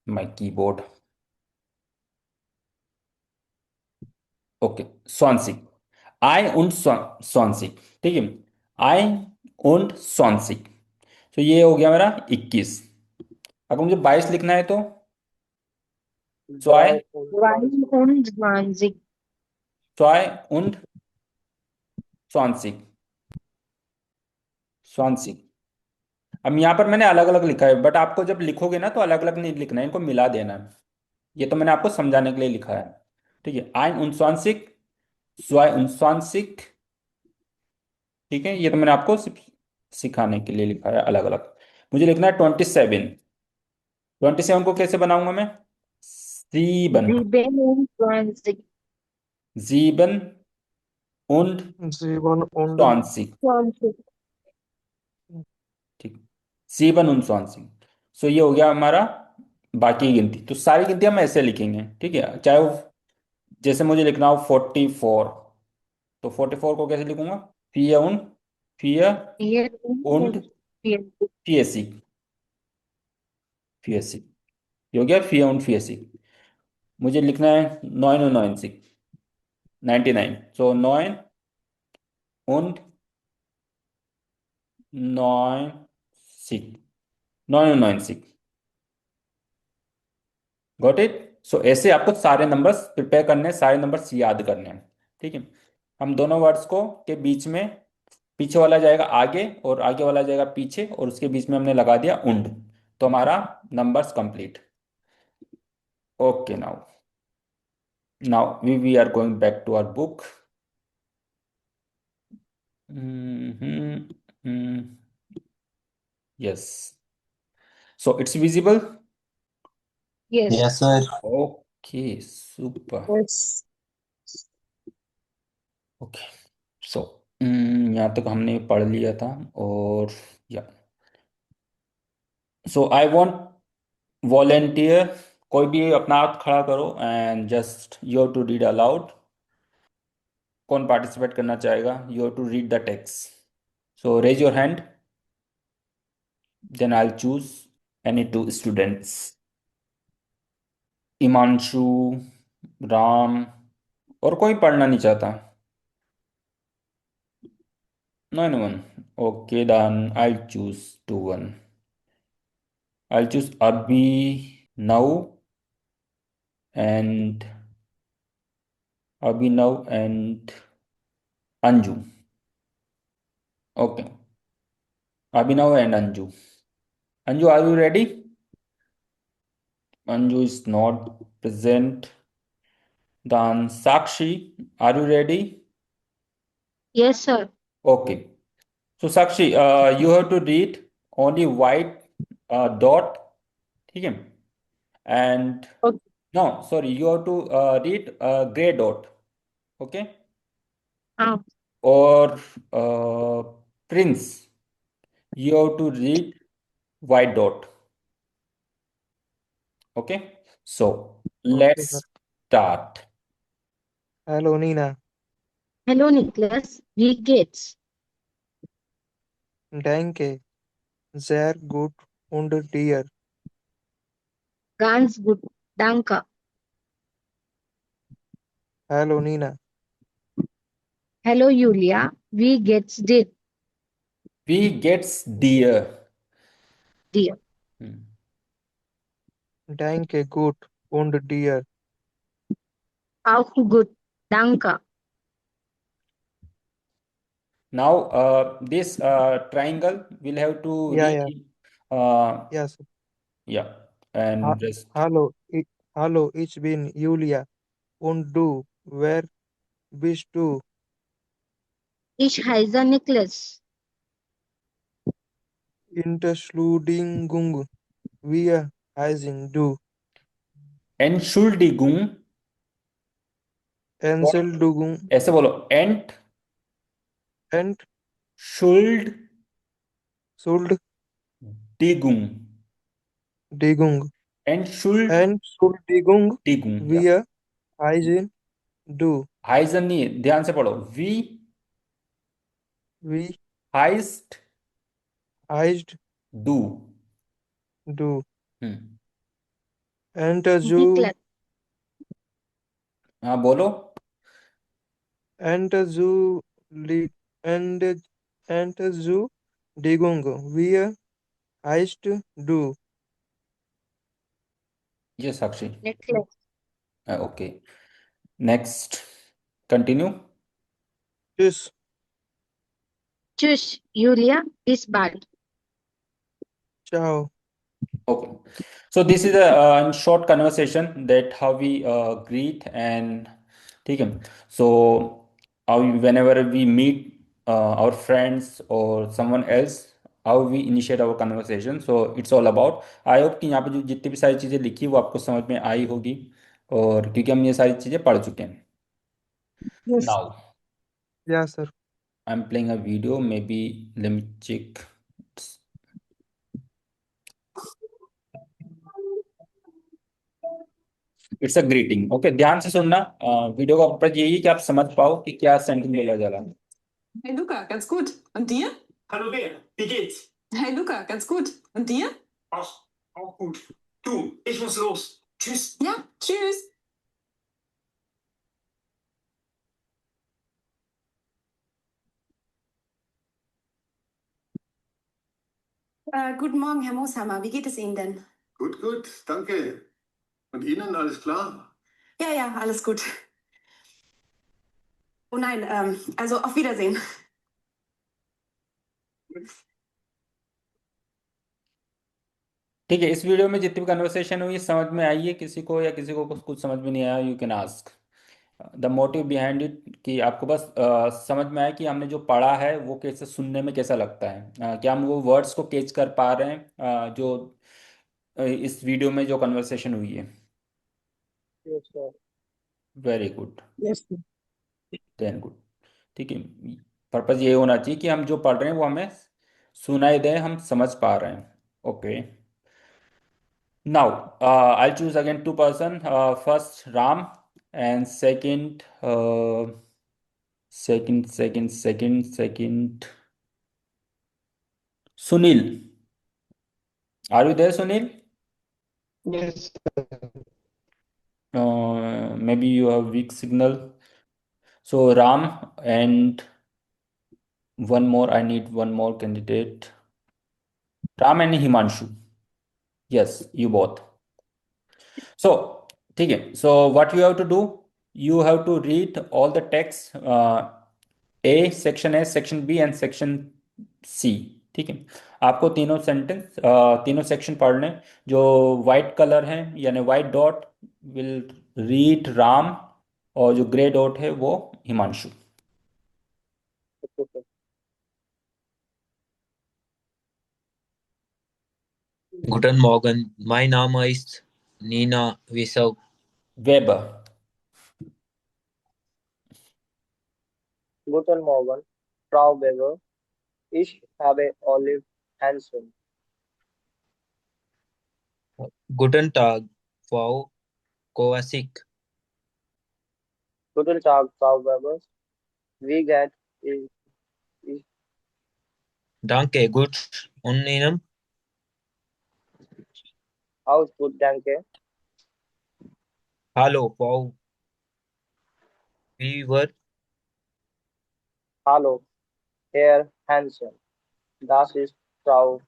my keyboard. ओके, सॉन्सिक, आई उंड सॉन्सिक। ठीक है, आई उंड सॉन्सिक। तो ये हो गया मेरा 21। अगर मुझे 22 लिखना है तो zwei, 21. zwei und 20, 20। अब यहाँ पर मैंने अलग अलग लिखा है, बट आपको जब लिखोगे ना तो अलग अलग नहीं लिखना है, इनको मिला देना है। ये तो मैंने आपको समझाने के लिए लिखा है। ठीक है, 21, 22। ठीक है, ये तो मैंने आपको सिर्फ सिखाने के लिए लिखा है अलग अलग। मुझे लिखना है 27। 27 को कैसे बनाऊंगा मैं? 7, 27. 7, und जीवन उंड 20। ठीक, 27। सो ये हो गया हमारा बाकी की गिनती। तो सारी गिनती हम ऐसे लिखेंगे, ठीक है। चाहे वो जैसे मुझे लिखना हो 44, तो 44 को कैसे लिखूंगा? फिर उन, फिर Vier und und vier. 40, 40। ये हो गया फिर उन 40। मुझे लिखना है 99, 99। So 9 und 90, 99। Got it. So ऐसे आपको सारे नंबर्स प्रिपेयर करने हैं, सारे नंबर्स याद करने हैं, ठीक है। हम दोनों वर्ड्स को के बीच में, पीछे वाला जाएगा आगे और आगे वाला जाएगा पीछे, और उसके बीच में हमने लगा दिया उंड। तो हमारा numbers complete. Okay, now we are going back to our book. Yes, so it's visible. Yes. Yes sir. Okay, super. Yes. Okay, so यहाँ तक हमने पढ़ लिया था। और या सो आई वांट वॉलेंटियर, कोई भी अपना हाथ खड़ा करो and just you to read aloud. कौन पार्टिसिपेट करना चाहेगा? You to read the text, so raise your hand, then I choose any two students. Himanshu, Ram, और कोई पढ़ना नहीं चाहता? No no one. Okay, done, I choose two one. I choose Abhinav and Abhinav and Anju. Okay, Abhinav and Anju. Anju, are you ready? Anju is not present. Then Sakshi, are you ready? Yes, sir. Okay. So Sakshi, you have to read only white dot, ठीक है? And Okay. no, sorry, you have to read gray dot, okay? Ah, Or Prince, you have to read white dot, okay? So okay let's sir. start. Hello Nina. hello, Nicholas. Wie geht's? Danke, sehr gut und dir? Ganz gut. Danke. Hello Nina. Hello, Julia. Wie geht's dir? We gets dear. Dear. Hmm. Danke, gut und dir? Auch gut. Danke. Now, this triangle will have to या read या in, uh, yes. yeah, Ha- and just Hallo, hallo, ich bin Julia. Und du, wer bist du? Ich heiße Nicholas. Entschuldigung, wir heißen du. Entschuldigung, Entschuldigung, ऐसे बोलो, Entschuldigung, Entschuldigung, Entschuldigung, Entschuldigung, ja। wir heißen du. Heißen नहीं, ध्यान से पढ़ो। Wie Wie heißt heißt du? du? हम्म, Entschuldigung, Niklas. हाँ बोलो। Entschuldigung, Entschuldigung, wir heißt du. ये साक्षी। Niklas. Okay, next, continue. Tschüss, Tschüss, Julia. Bis bald. ciao. Okay, so this is a short conversation that how we greet and ठीक है। So how whenever we meet our friends or someone else, how we initiate our conversation. So it's all about, I hope कि यहाँ पे जो जितनी भी सारी चीज़ें लिखी वो आपको समझ में आई होगी, और क्योंकि हम ये सारी चीज़ें पढ़ चुके हैं। Yes. Now Yeah, sir. I'm playing a video. Maybe let me check. It's a greeting. Okay, ध्यान से सुनना। वीडियो का पर्पज यही है कि आप समझ पाओ कि क्या सेंटेंस बोला जा रहा है। Hey Luca, ganz gut. Und dir? Hallo Bea, wie geht's? Hey Luca, ganz gut. Und dir? Ach, auch gut. Du, ich muss los. Tschüss. Ja, tschüss. Guten Morgen, Herr Mooshammer. Wie geht es Ihnen denn? Gut, gut, danke. Und Ihnen alles klar? Ja, ja, alles gut. Oh nein, also auf Wiedersehen. ठीक है, इस video में जितनी भी conversation हुई समझ में आई है किसी को, या किसी को कुछ समझ में नहीं आया, you can ask the motive behind it, कि आपको बस समझ में आया कि हमने जो पढ़ा है वो कैसे सुनने में कैसा लगता है। क्या हम वो वर्ड्स को कैच कर पा रहे हैं जो इस वीडियो में जो कन्वर्सेशन हुई है। Yes, sir. Very good, Yes, sir. Then good. ठीक है, पर्पज ये होना चाहिए कि हम जो पढ़ रहे हैं वो हमें सुनाई दे, हम समझ पा रहे हैं। Okay, now I choose again two person, first Ram and second Sunil. Are you there Sunil? Yes, sir. Maybe you have weak signal. So Ram and one more. I need one more candidate. Ram and Himanshu. Yes, you both. So, ठीक है. So what you have to do? You have to read all the text. A, section B and section C. ठीक है, आपको तीनों sentence तीनों section पढ़ने। जो white colour है यानी white dot will read Ram, और जो ग्रे डॉट है वो Himanshu. Okay, sir. Guten Morgen, mein Name ist Nina Wieso. Weber. Guten Morgen, Frau Weber. Ich habe Olive Hansen. Guten Tag, Frau Kovacic. Guten Tag, Frau Weber. Wie geht es? Danke, gut. Und Ihnen? Aus gut, danke. Hallo, Frau Weaver. Hallo, Herr Hansen. Das ist Frau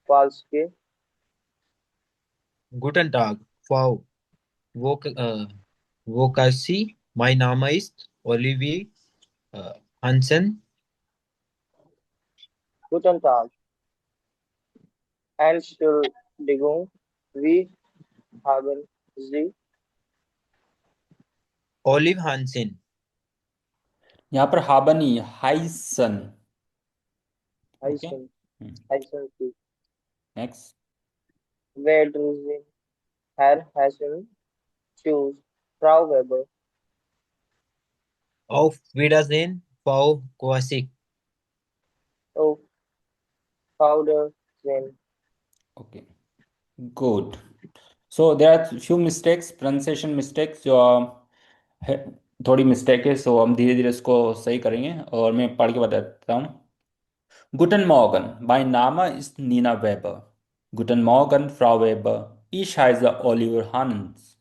Kowalski. Guten Tag, Frau Wokasi. Mein Name ist Olivier Hansen. Guten Tag. Entschuldigung, wie haben Sie? Olive Hansen. यहाँ पर हाबनी हाइसन। Okay, Hansen. Hansen. Next. Wedersehen, Herr Hansen. Tschüss, Frau Weber. Auf Wiedersehen, Frau Kovacic. Auf Wiedersehen. Okay, good. So there are few mistakes, pronunciation mistakes जो है, थोड़ी mistake है। सो हम धीरे धीरे इसको सही करेंगे, और मैं पढ़ के बता देता हूँ। Guten Morgen, mein Name ist Nina Weber. Guten Morgen, Frau Weber. Ich heiße Oliver Hans.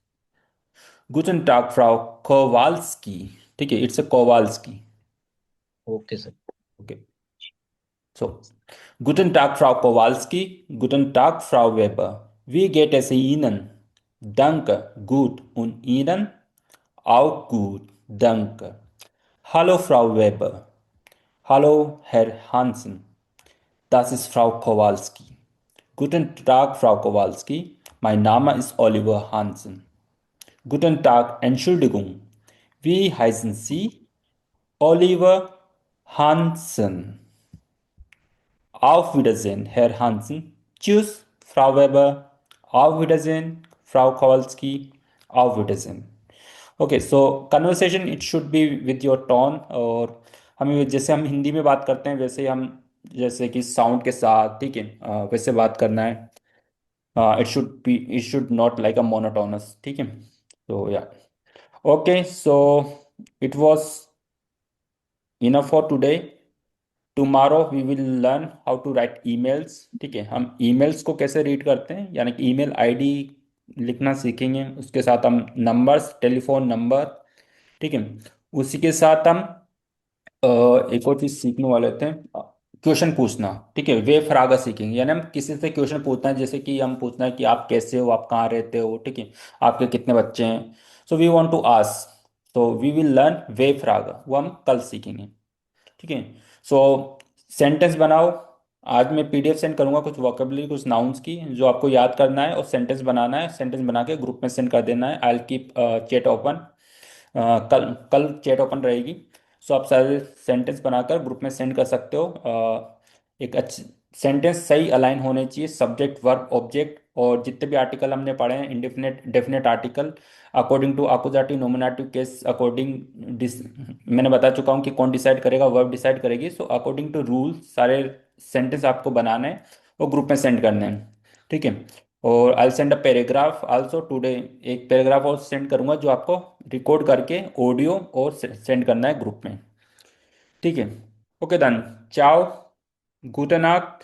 Guten Tag, Frau Kowalski. ठीक है, it's a Kowalski. Okay, sir. Okay. So, Guten Tag, Frau Kowalski. Guten Tag, Frau Weber. Wie geht es Ihnen? Danke, gut. Und Ihnen? Auch gut, danke. Hallo, Frau Weber. Hallo, Herr Hansen. Das ist Frau Kowalski. Guten Tag, Frau Kowalski. Mein Name ist Oliver Hansen. Guten Tag, Entschuldigung. Wie heißen Sie? Oliver Hansen. Auf Wiedersehen, Herr Hansen. Tschüss, Frau Weber. Auf Wiedersehen, Frau Kowalski. Auf Wiedersehen. Okay, so conversation, it should be with your tone, or जैसे हम हिंदी में बात करते हैं वैसे ही हम, जैसे कि साउंड के साथ, ठीक है, वैसे बात करना है। It should not like a monotonous, ठीक है। तो या okay, so it was enough for today. Tomorrow we will learn how to write emails, ठीक है। हम ईमेल्स को कैसे रीड करते हैं, यानी कि ईमेल आईडी लिखना सीखेंगे। उसके साथ हम नंबर्स, टेलीफोन नंबर, ठीक है। उसी के साथ हम एक और चीज सीखने वाले थे, क्वेश्चन पूछना, ठीक है। वे फ्रागा सीखेंगे, यानी हम किसी से क्वेश्चन पूछना है, जैसे कि हम पूछना है कि आप कैसे हो, आप कहाँ रहते हो, ठीक है, आपके कितने बच्चे हैं। So we want to ask, so we will learn वे फ्रागा, वो हम कल सीखेंगे, ठीक है। सो सेंटेंस बनाओ। आज मैं पीडीएफ सेंड करूंगा, कुछ वोकेबलरी, कुछ नाउन्स की, जो आपको याद करना है और सेंटेंस बनाना है। सेंटेंस बना के ग्रुप में सेंड कर देना है। I will keep chat open. कल कल चैट ओपन रहेगी। सो आप सारे सेंटेंस बनाकर ग्रुप में सेंड कर सकते हो। एक अच्छी सेंटेंस सही अलाइन होने चाहिए, सब्जेक्ट वर्ब ऑब्जेक्ट, और जितने भी आर्टिकल हमने पढ़े हैं, indefinite definite article, according to अकुजाटिव नोमिनेटिव केस अकॉर्डिंग, मैंने बता चुका हूँ कि कौन डिसाइड करेगा, वर्ब डिसाइड करेगी। सो अकॉर्डिंग टू रूल सारे सेंटेंस आपको बनाने हैं और ग्रुप में सेंड करने हैं, ठीक है। और I send a paragraph also today. एक पैराग्राफ और सेंड करूंगा जो आपको रिकॉर्ड करके ऑडियो और सेंड करना है ग्रुप में, ठीक है। ओके डन, चाओ, गुड नाइट।